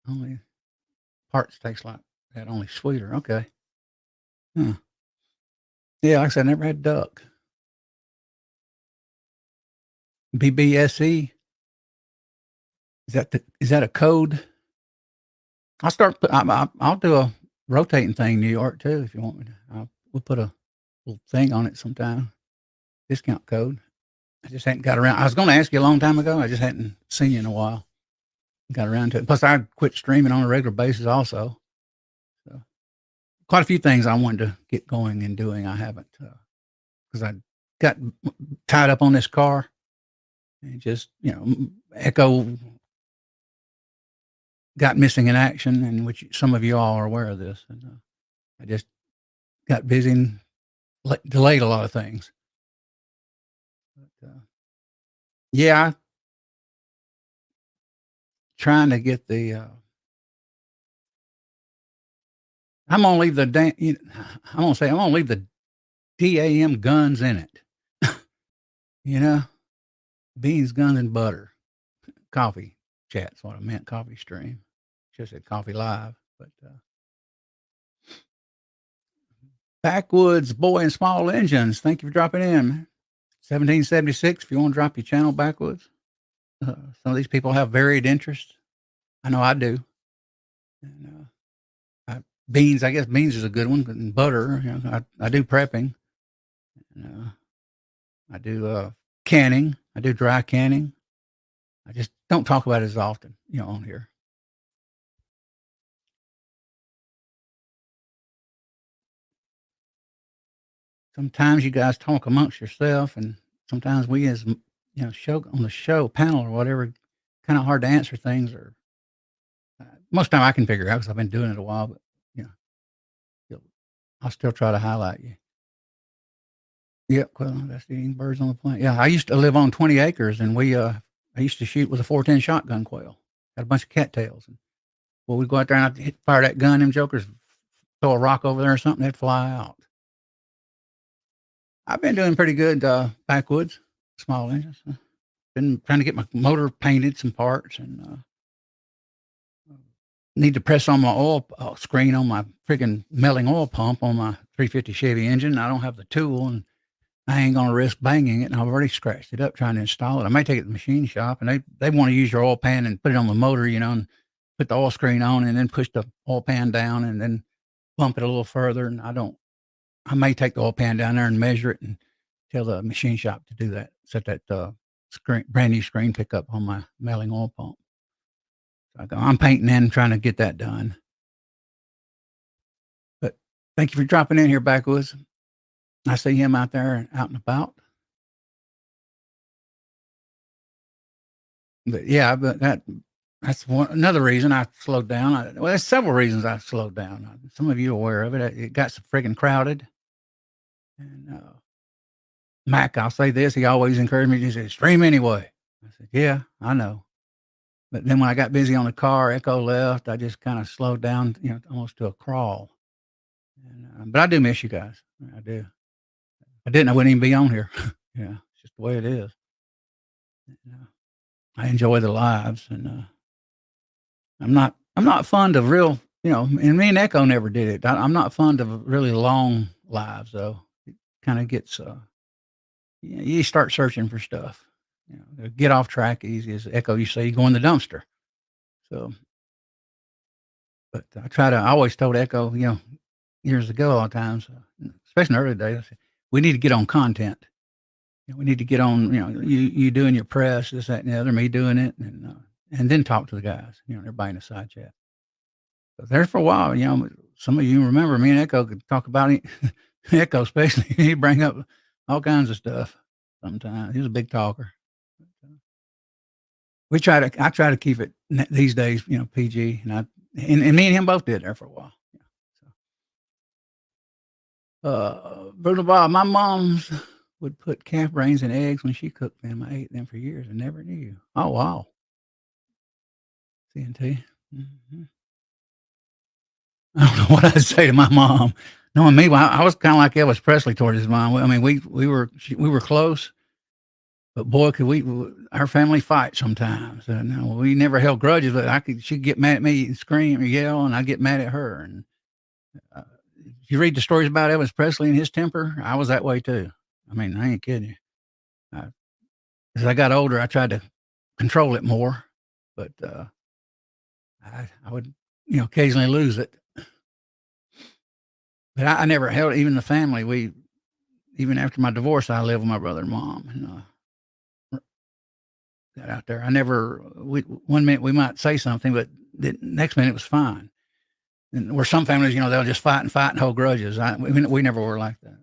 only parts taste like that, only sweeter. Okay. Huh. Yeah, like I said, I never had duck. BBSE. Is that a code? I'll do a rotating thing, New York too, if you want me to. We'll put a little thing on it sometime. Discount code. I just hadn't got around. I was going to ask you a long time ago. I just hadn't seen you in a while. Got around to it. Plus, I quit streaming on a regular basis also. So, quite a few things I wanted to get going and doing. I haven't because I got tied up on this car and just Echo got missing in action, and which some of you all are aware of this. And I just got busy and delayed a lot of things. But, yeah, trying to get the. I'm gonna leave the I'm gonna leave the DAM guns in it. Beans, guns, and butter. Coffee chat's what I meant. Coffee stream. Just said coffee live, but Backwoods Boy and Small Engines. Thank you for dropping in, man. 1776. If you want to drop your channel, Backwoods. Some of these people have varied interests. I know I do. And, beans, I guess beans is a good one. And butter, I do prepping. And, I do canning. I do dry canning. I just don't talk about it as often, on here. sometimes you guys talk amongst yourself, and sometimes we as show on the show panel or whatever, kind of hard to answer things. Or most time I can figure out because I've been doing it a while. But you know, you'll- I'll still try to highlight you. Yep, clandestine birds on the plant. Yeah, I used to live on 20 acres, and I used to shoot with a 410 shotgun quail. Had a bunch of cattails, and well, we'd go out there and I'd fire that gun. Them jokers throw a rock over there or something, they'd fly out. I've been doing pretty good backwoods, small engines. Been trying to get my motor painted, some parts, and need to press on my oil screen on my freaking melting oil pump on my 350 Chevy engine. I don't have the tool, and I ain't gonna risk banging it, and I've already scratched it up trying to install it. I may take it to the machine shop, and they want to use your oil pan and put it on the motor, and put the oil screen on, and then push the oil pan down, and then bump it a little further. And I may take the oil pan down there and measure it, and tell the machine shop to do that. Set that screen, brand new screen pickup on my melting oil pump. So I'm painting and trying to get that done. But thank you for dropping in here, Backwoods. I see him out there out and about. But yeah, that's another reason I slowed down. Well, there's several reasons I slowed down. Some of you are aware of it. It got so friggin' crowded. And Mac, I'll say this, he always encouraged me. He said, "Stream anyway." I said, "Yeah, I know." But then when I got busy on the car, Echo left, I just kinda slowed down, almost to a crawl. And, but I do miss you guys. I do. If I didn't, I wouldn't even be on here. Yeah, it's just the way it is. And, I enjoy the lives, and, I'm not fond of real, and me and Echo never did it. I'm not fond of really long lives, though. It kinda gets, you start searching for stuff. Get off track easy, as Echo you say, you go in the dumpster. So, but I always told Echo, years ago, a lot of times, especially in the early days, I said, we need to get on content. We need to get on, you doing your press, this, that, and the other, me doing it, and then talk to the guys, everybody in the side chat. But there for a while, some of you remember me and Echo could talk about it. Echo, especially, he'd bring up all kinds of stuff sometimes. He was a big talker. I try to keep it these days, PG, and me and him both did there for a while. Yeah. So, Brutal Bob, my mom's would put calf brains in eggs when she cooked them. I ate them for years and never knew. Oh wow, CNT. Mhm. I don't know what I'd say to my mom. Knowing me, well, I was kind of like Elvis Presley towards his mom. I mean, we were close. But boy, could our family fight sometimes. And we never held grudges, but she'd get mad at me and scream or yell, and I'd get mad at her. And if you read the stories about Elvis Presley and his temper, I was that way too. I mean, I ain't kidding you. As I got older, I tried to control it more, but I would, occasionally lose it. But I never held even the family. Even after my divorce, I lived with my brother and mom, and got out there. I never. One minute we might say something, but the next minute it was fine. And where some families, they'll just fight and hold grudges. We never were like that.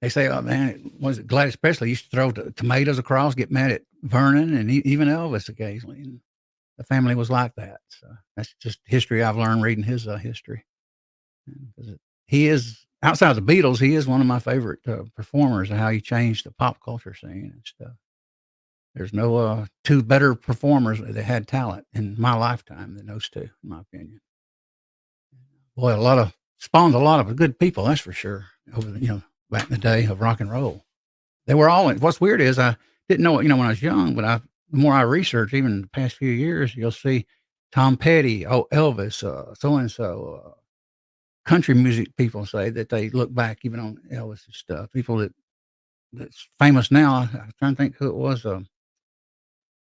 They say, "Oh man, was it Gladys Presley used to throw tomatoes across, get mad at Vernon, and even Elvis occasionally." And the family was like that. So that's just history I've learned reading his history. Because he is outside of the Beatles, he is one of my favorite performers, and how he changed the pop culture scene and stuff. There's no two better performers that had talent in my lifetime than those two, in my opinion. Boy, spawned a lot of good people, that's for sure. Back in the day of rock and roll, they were all. What's weird is I didn't know it, when I was young, but the more I research, even the past few years, you'll see Tom Petty, Elvis, so and so. Country music people say that they look back even on Elvis's stuff. People that's famous now. I'm trying to think who it was.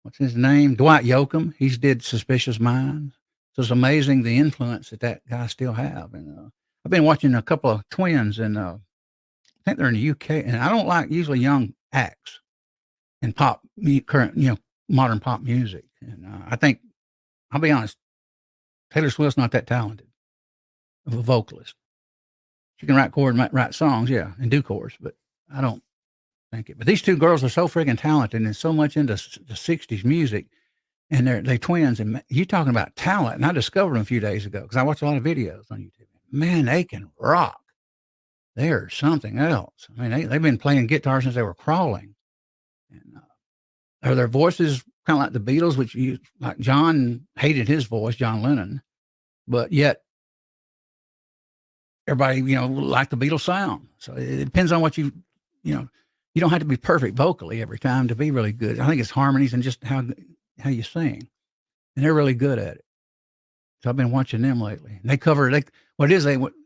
What's his name? Dwight Yoakam. He's did Suspicious Minds. So it's amazing the influence that guy still have. And I've been watching a couple of twins, and I think they're in the UK. And I don't like usually young acts in current, modern pop music. And I think, I'll be honest, Taylor Swift's not that talented of a vocalist. She can write chords, write songs, yeah, and do chords, but I don't think it. But these two girls are so freaking talented and so much into the '60s music, and they twins. And you talking about talent? And I discovered them a few days ago because I watch a lot of videos on YouTube. Man, they can rock. They're something else. I mean, they've been playing guitar since they were crawling, and are their voices kind of like the Beatles, which like John hated his voice, John Lennon, but yet everybody, liked the Beatles sound. So it depends on what you don't have to be perfect vocally every time to be really good. I think it's harmonies and just how you sing, and they're really good at it. So I've been watching them lately. And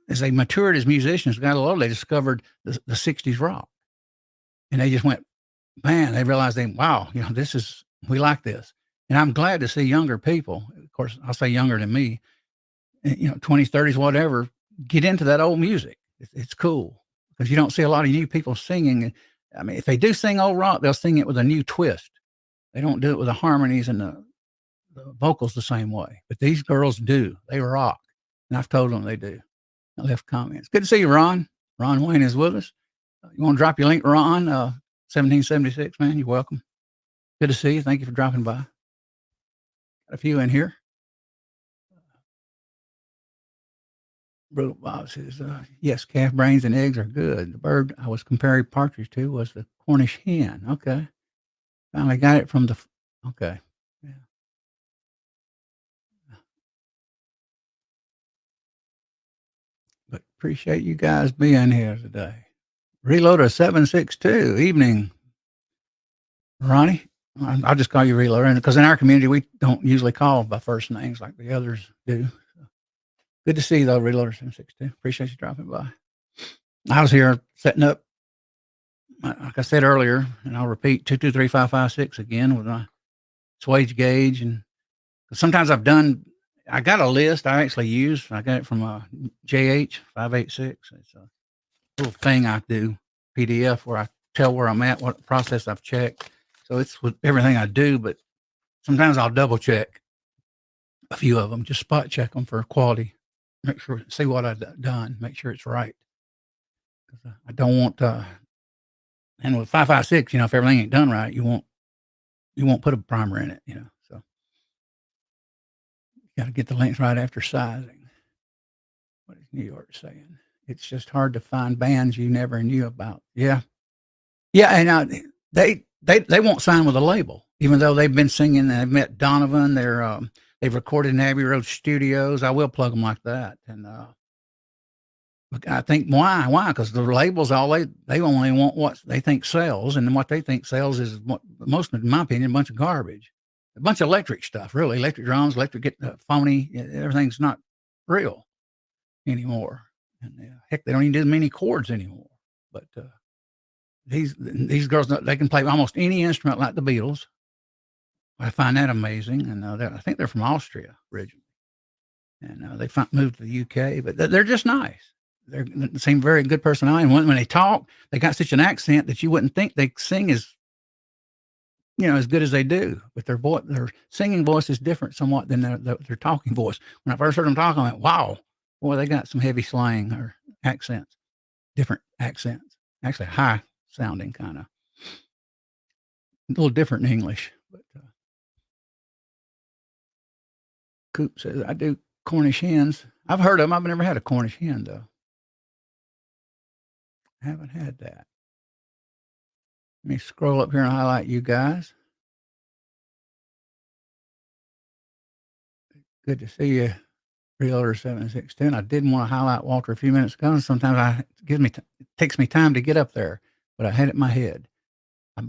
as they matured as musicians, got older, they discovered the '60s rock, and they just went, man, they realized wow, we like this. And I'm glad to see younger people, of course, I'll say younger than me, 20s, 30s, whatever, get into that old music. It's cool because you don't see a lot of new people singing. I mean, if they do sing old rock, they'll sing it with a new twist. They don't do it with the harmonies and the vocals the same way. But these girls do. They rock. And I've told them they do. I left comments. Good to see you, Ron. Ron Wayne is with us. You want to drop your link, Ron? 1776, man. You're welcome. Good to see you. Thank you for dropping by. Got a few in here. Brutal Bob says, yes, calf brains and eggs are good. The bird I was comparing partridge to was the Cornish hen. Okay. Finally got it from okay. Yeah. But appreciate you guys being here today. Reloader 762, evening. Ronnie, I'll just call you Reloader because in our community, we don't usually call by first names like the others do. So, good to see you, though, Reloader 762. Appreciate you dropping by. I was here setting up, like I said earlier, and I'll repeat 223-556 again with my swage gauge. And sometimes I got a list I actually use. I got it from JH 586. It's a little thing I do, PDF, where I tell where I'm at, what process I've checked. So it's with everything I do, but sometimes I'll double check a few of them, just spot check them for quality, make sure, see what I've done, make sure it's right. I don't want and with 556, if everything ain't done right, you won't put a primer in it, so you got to get the length right after sizing. What is New York saying? It's just hard to find bands you never knew about. Yeah. And they won't sign with a label, even though they've been singing. They've met Donovan. They've recorded in Abbey Road Studios. I will plug them like that. And I think why? Because the labels they only want what they think sells, and then what they think sells is most, in my opinion, a bunch of garbage, a bunch of electric stuff. Really, electric drums, electric phony. Everything's not real anymore. And heck, they don't even do many chords anymore. But these girls, they can play almost any instrument like the Beatles. I find that amazing. And I think they're from Austria originally. And they moved to the UK, but they're just nice. They seem very good personality. And when they talk, they got such an accent that you wouldn't think they sing as good as they do. But their singing voice is different somewhat than their talking voice. When I first heard them talk, I went, wow, boy, they got some heavy slang or accents, different accents, actually high sounding kind of, a little different in English. But Coop says, I do Cornish hens. I've heard of them. I've never had a Cornish hen, though. I haven't had that. Let me scroll up here and highlight you guys. Good to see you, Reloader 7610. I didn't want to highlight Walter a few minutes ago, and sometimes it takes me time to get up there, but I had it in my head.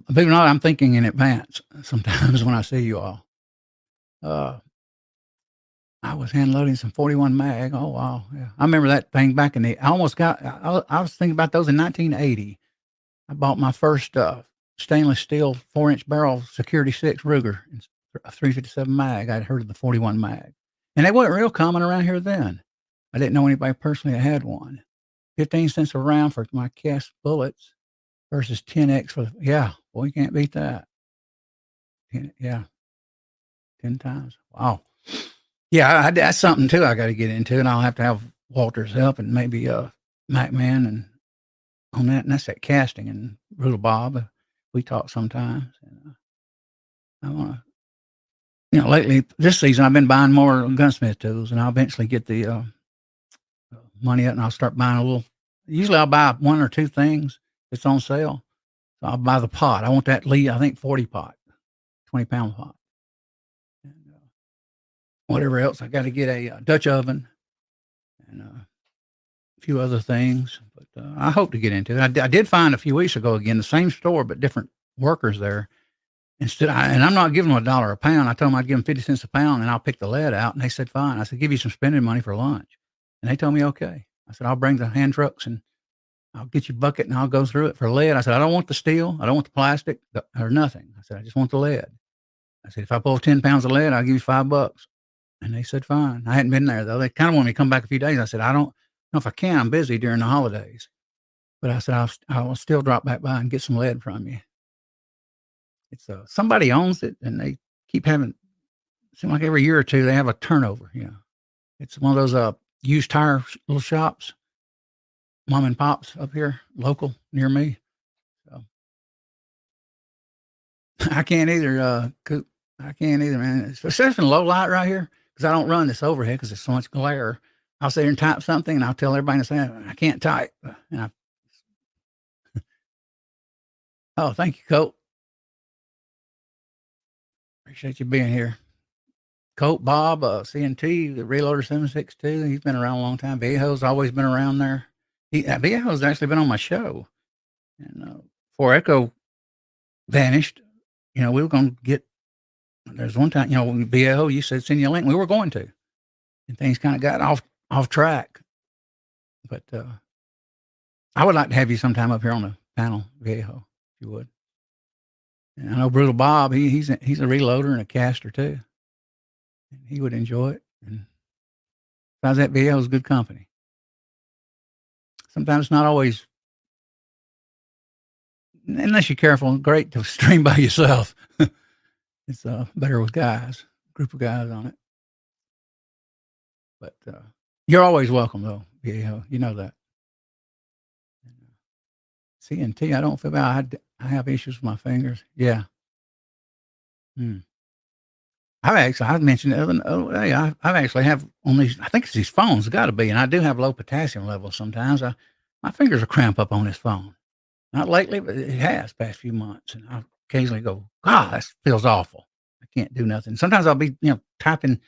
Believe it or not, I'm thinking in advance sometimes when I see you all. I was hand loading some 41 mag. Oh, wow. Yeah. I remember that thing back I was thinking about those in 1980. I bought my first stainless steel 4-inch barrel Security 6 Ruger, 357 mag. I'd heard of the 41 mag. And they weren't real common around here then. I didn't know anybody personally that had one. 15 cents a round for my cast bullets versus 10x for, boy, you can't beat that. 10 times. Wow. Yeah, that's something too I got to get into, and I'll have to have Walter's help and maybe MacMan and on that, and that's that casting and Brutal Bob. We talk sometimes. And, I wanna lately this season, I've been buying more gunsmith tools, and I'll eventually get the, money up, and I'll start buying a little usually I'll buy 1 or 2 things that's on sale. So I'll buy the pot. I want that Lee, I think 40 pot, 20-pound pot. And, whatever else, I gotta get a, Dutch oven and, a few other things, but, I hope to get into it. I did find a few weeks ago again, the same store, but different workers there. And I'm not giving them $1 a pound. I told them I'd give them 50 cents a pound, and I'll pick the lead out, and they said, "Fine." I said, "Give you some spending money for lunch." And they told me, "Okay." I said, "I'll bring the hand trucks, and I'll get you a bucket, and I'll go through it for lead." I said, "I don't want the steel. I don't want the plastic or nothing." I said, "I just want the lead." I said, "If I pull 10 pounds of lead, I'll give you $5." And they said, "Fine." I hadn't been there, though. They kinda wanted me to come back a few days. I said, "I don't know if I can. I'm busy during the holidays." But I said, "I will still drop back by and get some lead from you." It's, somebody owns it, and they keep having seem like every year or 2, they have a turnover. It's one of those, used tire little shops, mom and pops up here, local, near me. So, I can't either, Coop. I can't either, man. Especially in low light right here, because I don't run this overhead because there's so much glare. I'll sit here and type something, and I'll tell everybody in the same, "I can't type." And I "Oh, thank you, Colt. Appreciate you being here." Colt Bob, CNT, the Reloader 762, he's been around a long time. Viejo's always been around there. Viejo's actually been on my show. And, before Echo vanished, we were gonna get there's one time, when Viejo, you said send you a link. We were going to, and things kinda got off track. But, I would like to have you sometime up here on the panel, Viejo, if you would. And I know Brutal Bob, he's a reloader and a caster too. And he would enjoy it, and besides that, Viejo's good company. Sometimes it's not always unless you're careful, great to stream by yourself. It's, better with guys, group of guys on it. But, you're always welcome though, Viejo, you know that. CNT, I don't feel bad. I have issues with my fingers. Yeah. Hmm. I've mentioned it the other day. I've actually have on these. I think it's these phones. Got to be, and I do have low potassium levels sometimes. My fingers will cramp up on this phone. Not lately, but it has past few months, and I occasionally go, "God, that feels awful. I can't do nothing." Sometimes I'll be, typing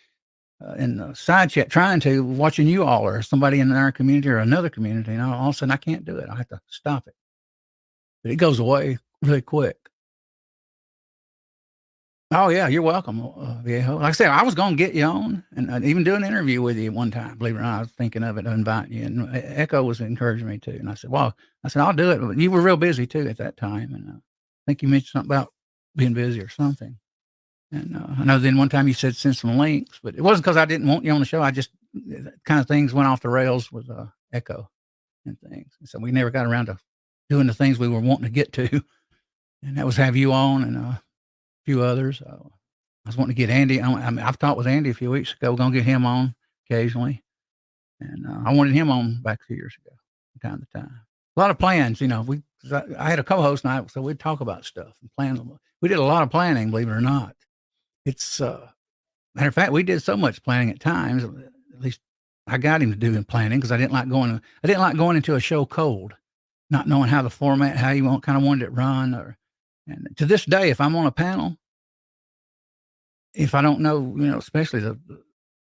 in the side chat, trying to watching you all or somebody in our community or another community, and all of a sudden I can't do it. I have to stop it, but it goes away really quick. Oh, yeah, you're welcome, Viejo. Like I said, I was gonna get you on and even do an interview with you one time, believe it or not. I was thinking of it, inviting you, and Echo was encouraging me to, and I said, "Well," I said, "I'll do it," but you were real busy too at that time, and, I think you mentioned something about being busy or something, and, I know then one time you said send some links, but it wasn't because I didn't want you on the show. I just kind of things went off the rails with, Echo and things, and so we never got around to doing the things we were wanting to get to, and that was have you on and, few others. I was wanting to get Andy. I mean, I've talked with Andy a few weeks ago. We're gonna get him on occasionally, and I wanted him on back a few years ago, from time to time. A lot of plans, We 'cause I had a co-host night, so we'd talk about stuff and plan. We did a lot of planning, believe it or not. It's matter of fact, we did so much planning at times. At least I got him to do the planning because I didn't like going. I didn't like going into a show cold, not knowing how the format, how you kind of wanted it run, or. And to this day, if I'm on a panel, if I don't know, especially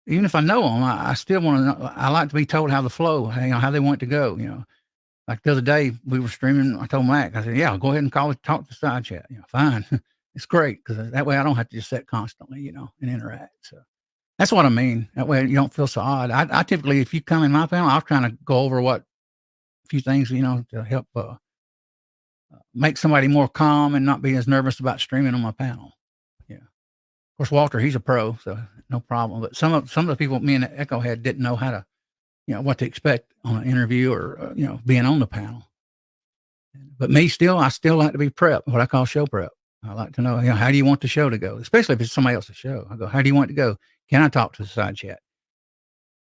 even if I know them, I still want to know. I like to be told how the flow, how they want it to go. Like the other day, we were streaming. I told Mac, I said, "Yeah, go ahead and talk to side chat. Fine, it's great because that way I don't have to just sit constantly, and interact." So that's what I mean. That way you don't feel so odd. I typically, if you come in my panel, I'll try to go over a few things, to help. Make somebody more calm and not be as nervous about streaming on my panel. Yeah. Of course, Walter, he's a pro, so no problem. But some of the people me and Echo had didn't know how to, what to expect on an interview or, being on the panel. But me I still like to be prep, what I call show prep. I like to know, how do you want the show to go? Especially if it's somebody else's show. I go, how do you want it to go? Can I talk to the side chat?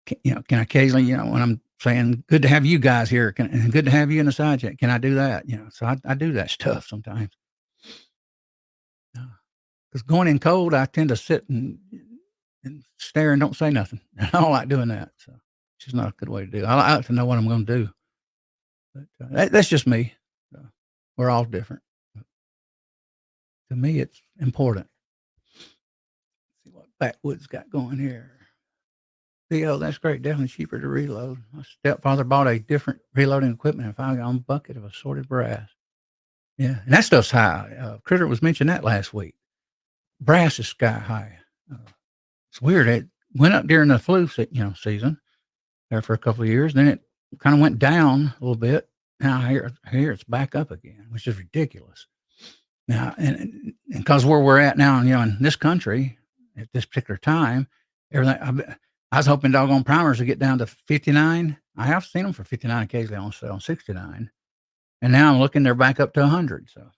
Can I occasionally, when I'm saying, good to have you guys here. And good to have you in the side chat. Can I do that? So I do that stuff sometimes. Because going in cold, I tend to sit and stare and don't say nothing. I don't like doing that. So it's just not a good way to do it. I like to know what I'm going to do. But that's just me. We're all different. But to me, it's important. Let's see what Backwoods got going here. Theo, that's great. Definitely cheaper to reload. My stepfather bought a different reloading equipment and 5-gallon bucket of assorted brass. Yeah, and that stuff's high. Critter was mentioning that last week. Brass is sky high. It's weird. It went up during the flu season there for a couple of years. Then it kind of went down a little bit. Now here it's back up again, which is ridiculous. Now, and because where we're at now, in this country at this particular time, everything. I was hoping doggone primers would get down to 59. I have seen them for 59 occasionally on sale, 69. And now I'm looking, they're back up to 100. So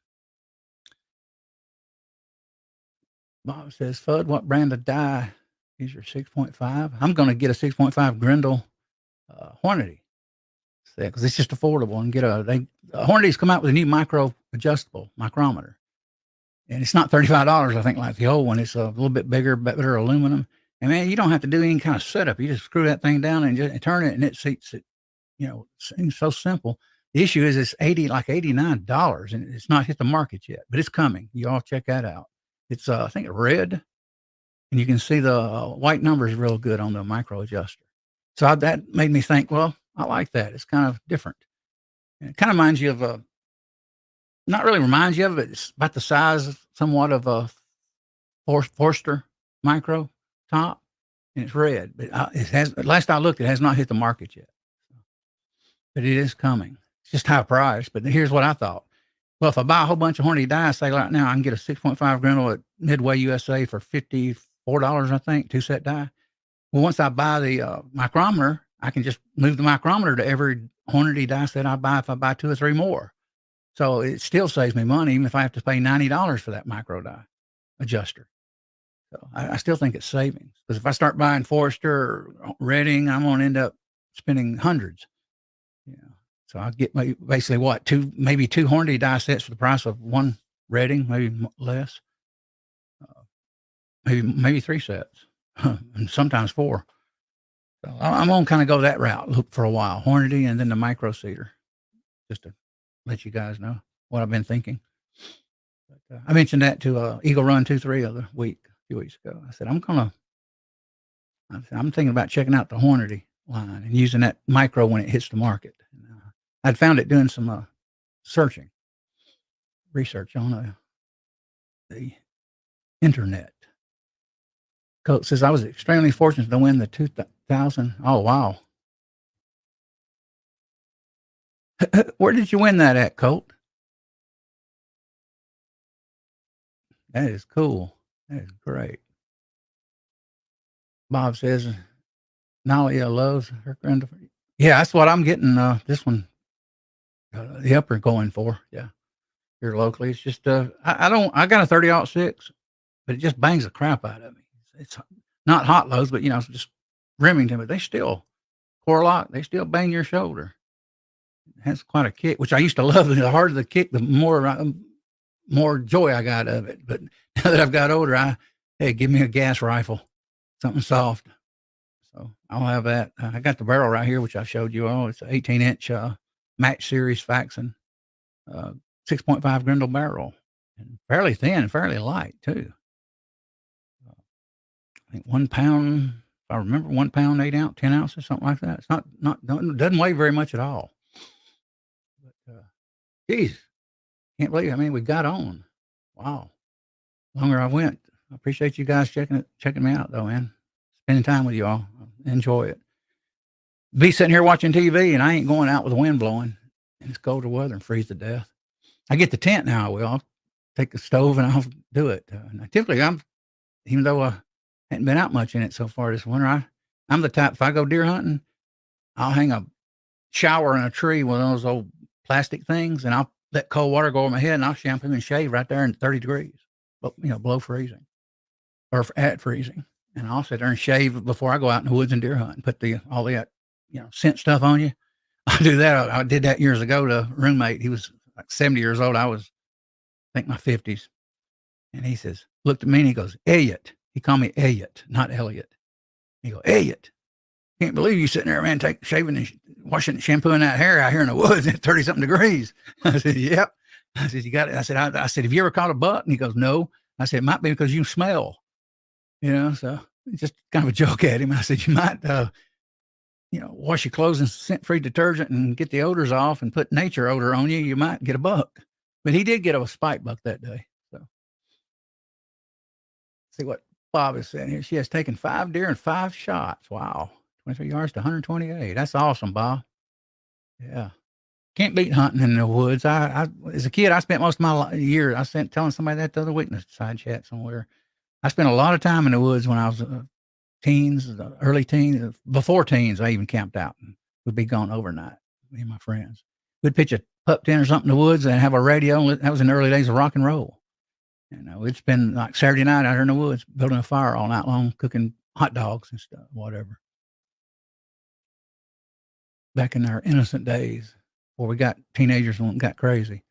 Bob says, Fudd, what brand of die is your 6.5? I'm going to get a 6.5 Grendel Hornady because it's just affordable and get Hornady's come out with a new micro adjustable micrometer. And it's not $35, I think, like the old one. It's a little bit bigger, better aluminum. And man, you don't have to do any kind of setup. You just screw that thing down and just turn it, and it seats it. It's so simple. The issue is it's $89, and it's not hit the market yet, but it's coming. You all check that out. It's I think red, and you can see the white numbers real good on the micro adjuster. So that made me think, well, I like that. It's kind of different. And it kind of reminds you of not really reminds you of it. It's about the size somewhat of a Forster micro top, and it's red, but it has, last I looked, it has not hit the market yet, but it is coming. It's just high price. But here's what I thought. Well, if I buy a whole bunch of Hornady die, say right now, I can get a 6.5 Grendel at Midway USA for $54, I think, 2-set die. Well, once I buy the micrometer, I can just move the micrometer to every Hornady die set I buy if I buy 2 or 3 more. So it still saves me money, even if I have to pay $90 for that micro die adjuster. So I still think it's savings, because if I start buying Forester or Redding, I'm going to end up spending hundreds. So I get basically maybe 2 Hornady die sets for the price of 1 Redding, maybe less, maybe 3 sets, and sometimes 4. So I'm going to kind of go that route, look for a while, Hornady and then the micro seeder, just to let you guys know what I've been thinking. But, I mentioned that to Eagle Run 2-3 the other week. Few weeks ago. I said, I'm thinking about checking out the Hornady line and using that micro when it hits the market. And, I'd found it doing some research on the internet. Coach says, I was extremely fortunate to win the 2000. Oh, wow. Where did you win that at, Colt? That is cool. That is great. Bob says, Nalia loves her Grendel. Yeah, that's what I'm getting. This one, the upper going for. Yeah, here locally. It's just I got a 30-06, but it just bangs the crap out of me. It's not hot lows, but it's just Remington. But they still core lock. They still bang your shoulder. It has quite a kick, which I used to love. The harder the kick, the more joy I got of it. But now that I've got older, hey, give me a gas rifle, something soft. So I'll have that. I got the barrel right here, which I showed you all. It's an 18-inch match series Faxon 6.5 Grendel barrel, and fairly thin, fairly light too. I think 1 pound, if I remember, 1 pound, 8 ounce, 10 ounces, something like that. It's not doesn't weigh very much at all. But geez, can't believe. I mean, we got on. Wow, longer I went. I appreciate you guys checking me out, though, man. Spending time with you all. Enjoy it. Be sitting here watching TV, and I ain't going out with the wind blowing, and it's colder weather and freeze to death. I get the tent now. I'll take the stove and I'll do it. Typically, even though I hadn't been out much in it so far this winter, I'm the type, if I go deer hunting, I'll hang a shower in a tree with those old plastic things, and I'll let cold water go over my head, and I'll shampoo and shave right there in 30 degrees, below freezing or at freezing. And I'll sit there and shave before I go out in the woods and deer hunt and put all that scent stuff on you. I do that. I did that years ago to a roommate. He was like 70 years old. I was, I think, my 50s. And he says, looked at me and he goes, Elliot. He called me Elliot, not Elliot. He goes, Elliot, can't believe you sitting there, man, shaving and washing, shampooing that hair out here in the woods at 30 something degrees. I said, yep. I said, you got it. I said, have you ever caught a buck? And he goes, no. I said, it might be because you smell, so just kind of a joke at him. I said, you might, wash your clothes in scent-free detergent and get the odors off and put nature odor on you. You might get a buck. But he did get a spike buck that day. So see what Bob is saying here. She has taken 5 deer and 5 shots. Wow. 23 yards to 128. That's awesome, Bob. Yeah. Can't beat hunting in the woods. I as a kid, I spent most of my year, I spent telling somebody that the other week in a side chat somewhere. I spent a lot of time in the woods when I was teens, early teens, before teens. I even camped out and would be gone overnight, me and my friends. We'd pitch a pup tent or something in the woods and have a radio. That was in the early days of rock and roll. We'd spend like Saturday night out here in the woods building a fire all night long, cooking hot dogs and stuff, whatever. Back in our innocent days before we got teenagers and got crazy.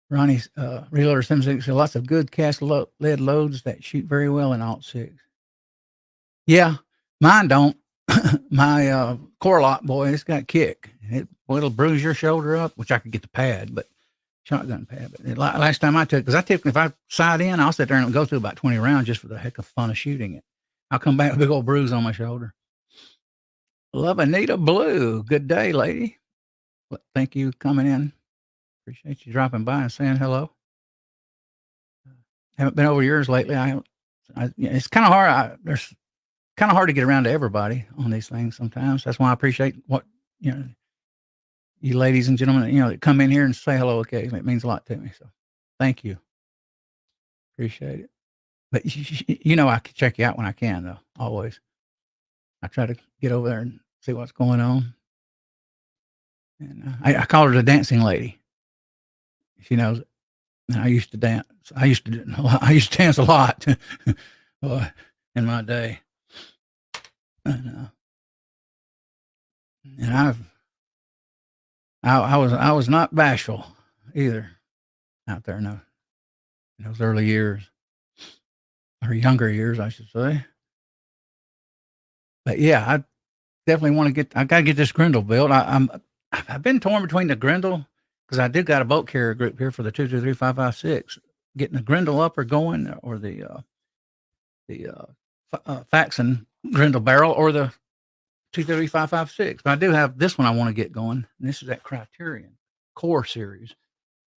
Ronnie's Reloader 76 said lots of good cast lead loads that shoot very well in Alt 6. Yeah, mine don't. My Core-Lokt, boy, it's got kick. It'll bruise your shoulder up, which I could get the pad, but shotgun pad. But last time I took, because I typically, if I sight in, I'll sit there and go through about 20 rounds just for the heck of fun of shooting it. I'll come back with a big old bruise on my shoulder. Love Anita Blue. Good day, lady. Thank you coming in. Appreciate you dropping by and saying hello. Haven't been over yours lately. It's kind of hard. There's kind of hard to get around to everybody on these things sometimes. That's why I appreciate what, you ladies and gentlemen, that come in here and say hello occasionally. It means a lot to me. So thank you. Appreciate it. But I can check you out when I can, though. Always. I try to get over there and see what's going on. And I call her the dancing lady. She knows it. And I used to dance. I used to dance a lot in my day. And I was not bashful either out there in those early years, or younger years, I should say. But yeah, I definitely want to I got to get this Grendel built. I've been torn between the Grendel, because I did got a boat carrier group here for the 223-556, getting the Grendel upper going, or the Faxon Grendel barrel, or the 233-556. But I do have this one I want to get going. And this is that Criterion Core series.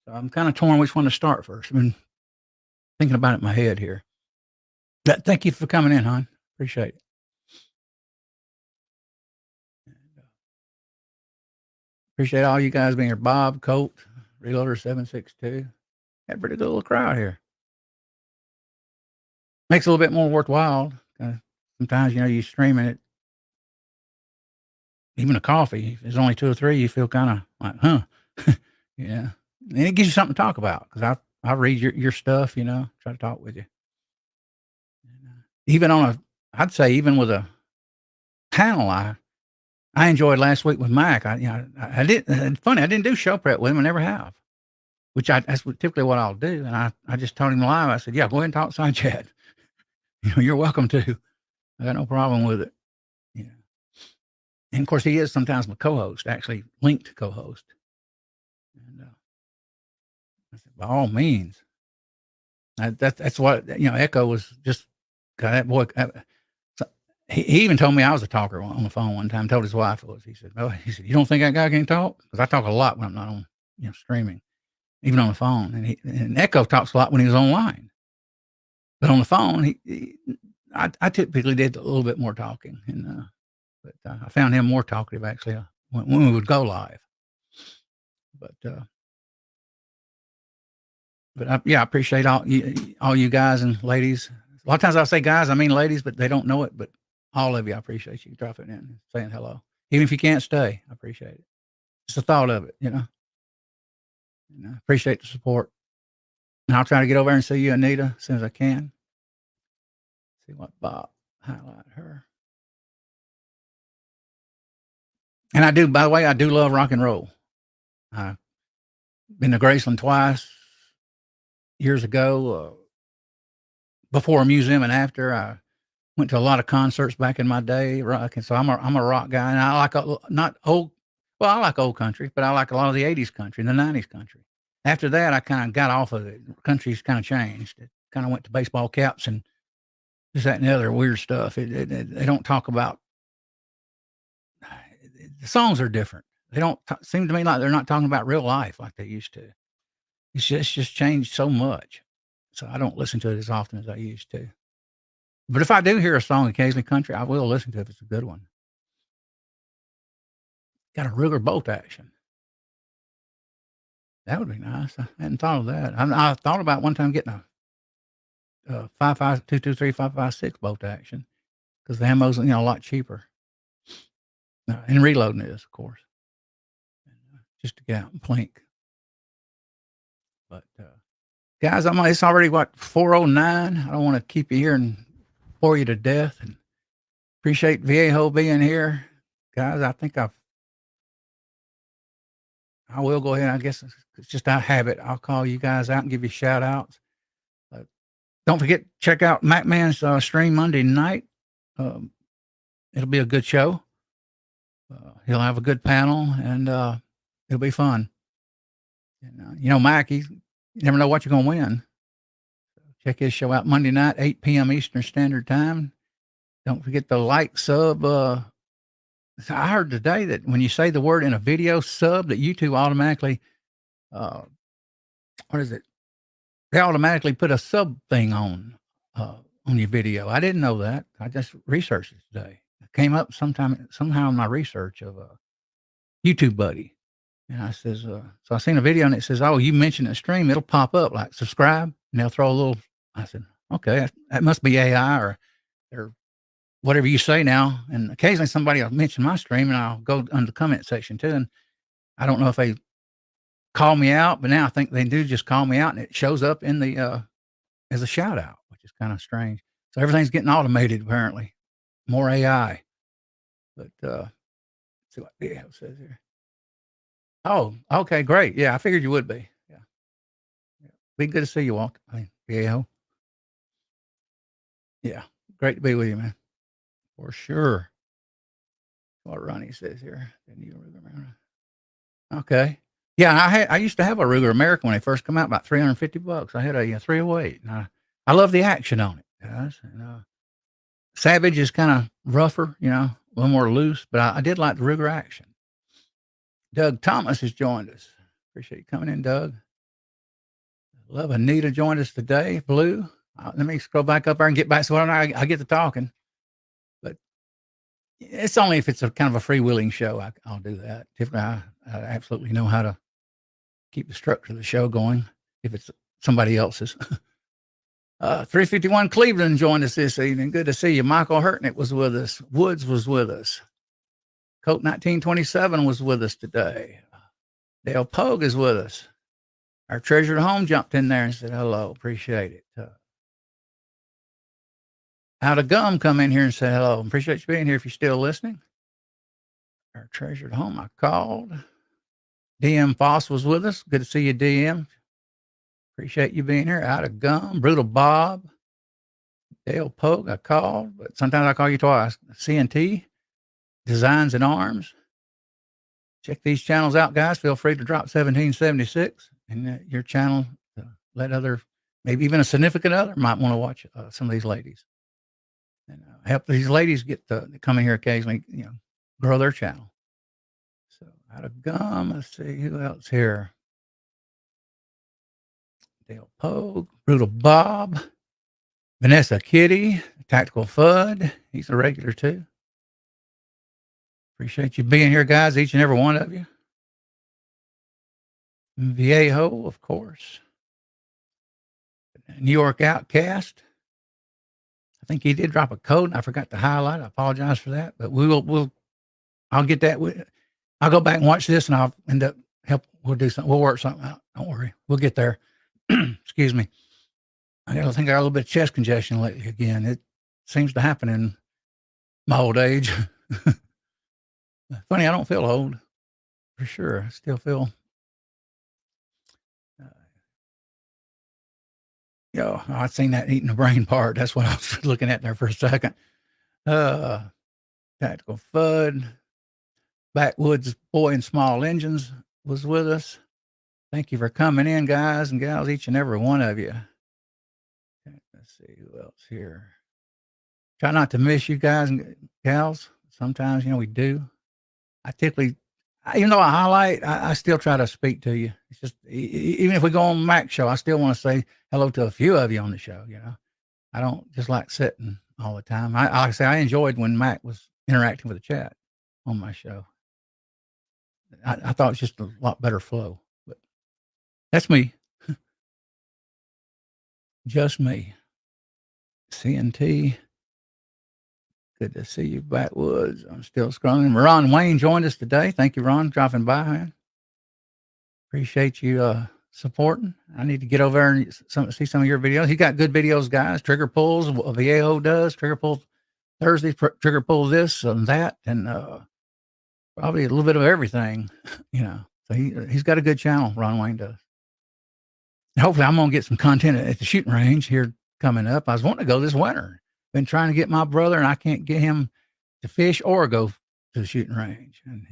So I'm kind of torn which one to start first. I've been thinking about it in my head here. But thank you for coming in, hon. Appreciate it. Appreciate all you guys being here. Bob, Colt, Reloader 762. Had a pretty good little crowd here. Makes it a little bit more worthwhile. Sometimes, you streaming it. Even a coffee, if there's only 2 or 3, you feel kind of like, huh. Yeah. And it gives you something to talk about, because I read your stuff, try to talk with you. Even I'd say even with a panel, I enjoyed last week with Mac. I did. Funny, I didn't do show prep with him. I never have, that's typically what I'll do. And I just told him live. I said, yeah, go ahead and talk side chat. You're welcome to. I got no problem with it. And of course, he is sometimes my co-host, actually linked co-host. And I said, by all means. That's what Echo was just. God, that boy. He even told me I was a talker on the phone one time. Told his wife it was. He said, you don't think that guy can talk? Because I talk a lot when I'm not on, streaming, even on the phone. And Echo talks a lot when he was online. But on the phone, I typically did a little bit more talking. But I found him more talkative, actually, when we would go live. But I appreciate all you guys and ladies. A lot of times I'll say guys, I mean ladies, but they don't know it. But all of you, I appreciate you dropping in and saying hello. Even if you can't stay, I appreciate it. Just the thought of it, And I appreciate the support. And I'll try to get over there and see you, Anita, as soon as I can. See what Bob highlight her. And I do, by the way, I do love rock and roll. I've been to Graceland twice years ago, before a museum and after. I went to a lot of concerts back in my day, rock, and so I'm a rock guy, and I like not old. Well, I like old country, but I like a lot of the '80s country and the '90s country. After that, I kind of got off of it. Country's kind of changed. It kind of went to baseball caps and this, that, and the other weird stuff. They don't talk about the songs are different. They don't seem to me like they're not talking about real life like they used to. It's just changed so much. So I don't listen to it as often as I used to. But if I do hear a song occasionally country, I will listen to it if it's a good one. Got a Ruger bolt action. That would be nice. I hadn't thought of that. I thought about one time getting a 5.5 5.56 bolt action because the ammo's, a lot cheaper. And reloading is, of course, just to get out and plink. But guys, it's already what 4:09. I don't want to keep you here and bore you to death. And appreciate Viejo being here, guys. I think I will go ahead. I guess it's just our habit. I'll call you guys out and give you shout outs. Don't forget, check out MacMan's stream Monday night. It'll be a good show. He'll have a good panel, and it'll be fun. And, Mac, you never know what you're going to win. Check his show out Monday night, 8 p.m. Eastern Standard Time. Don't forget to like, sub. I heard today that when you say the word in a video, sub, that YouTube automatically, what is it? They automatically put a sub thing on your video. I didn't know that. I just researched it today. It came up somehow in my research of YouTube Buddy. And I says, so I seen a video and it says, oh, you mentioned a stream, it'll pop up like subscribe, and they'll throw a little. I said, okay, that must be AI or whatever you say now. And occasionally somebody will mention my stream and I'll go under the comment section too. And I don't know if they call me out, but now I think they do just call me out and it shows up in the as a shout out, which is kind of strange. So everything's getting automated apparently, more AI. But let's see what Viejo says here. Oh, okay, great. Yeah, I figured you would be. Yeah. Be good to see you, Walt. Viejo. Yeah, great to be with you, man. For sure. What Ronnie says here. Okay. Yeah, I used to have a Ruger American when they first come out, about $350. I had a 308. And I love the action on it, guys. And, Savage is kind of rougher, a little more loose, but I did like the Ruger action. Doug Thomas has joined us. Appreciate you coming in, Doug. Love Anita joined us today. Blue. Let me scroll back up there and get back. So I get to talking, but it's only if it's a kind of a freewheeling show. I'll do that. Typically, I absolutely know how to keep the structure of the show going if it's somebody else's. 351 Cleveland joined us this evening. Good to see you. Michael Hurtnick was with us. Woods was with us. Colt 1927 was with us today. Dale Pogue is with us. Our treasured home jumped in there and said hello. Appreciate it. Out of Gum come in here and say hello. Appreciate you being here if you're still listening. Our treasured home, I called. DM Foss was with us. Good to see you, DM. Appreciate you being here. Out of Gum, Brutal Bob, Dale Pogue, I called, but sometimes I call you twice. CNT, Designs and Arms. Check these channels out, guys. Feel free to drop 1776 in your channel to let maybe even a significant other might want to watch some of these ladies. And help these ladies get to come in here occasionally, grow their channel. So Out of Gum, let's see who else here. Dale Pogue, Brutal Bob, Vanessa Kitty, Tactical Fudd. He's a regular too. Appreciate you being here, guys, each and every one of you. Viejo, of course. New York Outcast. I think he did drop a code, and I forgot to highlight. I apologize for that, but I'll get that. I'll go back and watch this, and I'll end up we'll do something. We'll work something out. Don't worry. We'll get there. Excuse me. I think I got a little bit of chest congestion lately again. It seems to happen in my old age. Funny, I don't feel old for sure. I still feel, uh, I seen that eating the brain part. That's what I was looking at there for a second. Uh, Tactical FUD, Backwoods Boy and Small Engines was with us. Thank you for coming in, guys and gals, each and every one of you. Okay, let's see who else here. Try not to miss you guys and gals. Sometimes, we do. I typically, even though I highlight, I still try to speak to you. It's just, even if we go on Mac's show, I still want to say hello to a few of you on the show. I don't just like sitting all the time. Like I say, I enjoyed when Mac was interacting with the chat on my show. I thought it was just a lot better flow, but that's me. Just me. CNT. Good to see you, Backwoods. I'm still scrolling. Ron Wayne joined us today. Thank you, Ron, dropping by, man. Appreciate you supporting. I need to get over there and see some of your videos. He got good videos, guys. Trigger pulls, Viejo does. Trigger pull Thursday, trigger pull this and that, and probably a little bit of everything, So he's got a good channel, Ron Wayne does. And hopefully I'm going to get some content at the shooting range here coming up. I was wanting to go this winter. Been trying to get my brother, and I can't get him to fish or go to the shooting range. And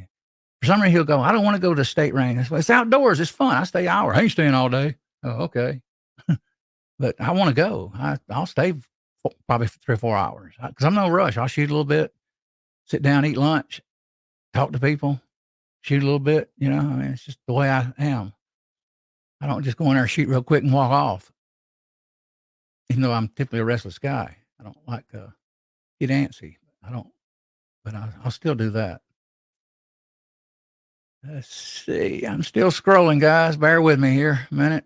for some reason, he'll go, I don't want to go to the state range. It's outdoors. It's fun. I stay an hour. I ain't staying all day. Oh, okay. But I want to go. I'll stay probably 3 or 4 hours because I'm no rush. I'll shoot a little bit, sit down, eat lunch, talk to people, shoot a little bit. It's just the way I am. I don't just go in there, shoot real quick and walk off. Even though I'm typically a restless guy, I don't like get antsy. I don't, but I'll still do that. Let's see. I'm still scrolling, guys. Bear with me here a minute.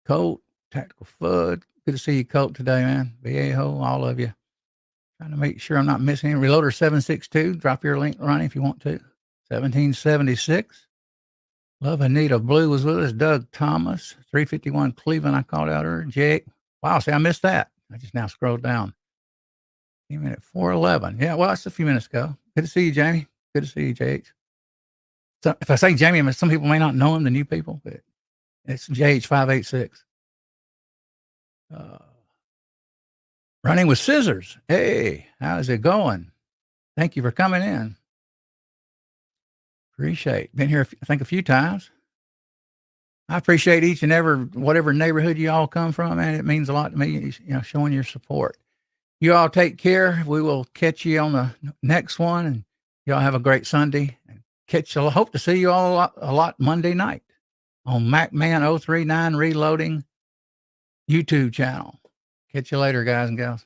Colt, Tactical FUD. Good to see you, Colt, today, man. Viejo, all of you. Trying to make sure I'm not missing any. Reloader 762. Drop your link, Ronnie, if you want to. 1776. Love Anita Blue was with us. Doug Thomas. 351 Cleveland, I called out her. Jake. Wow, see, I missed that. I just now scrolled down. A minute 411. Yeah, well, that's a few minutes ago. Good to see you, Jamie. Good to see you, JH. So if I say Jamie, some people may not know him, the new people, but it's JH586. Running with Scissors. Hey, how's it going? Thank you for coming in. Appreciate. Been here, I think, a few times. I appreciate each and every, whatever neighborhood you all come from, man. It means a lot to me, showing your support. You all take care. We will catch you on the next one, and y'all have a great Sunday. Hope to see you all a lot Monday night on MacMan 039 Reloading YouTube channel. Catch you later, guys and gals.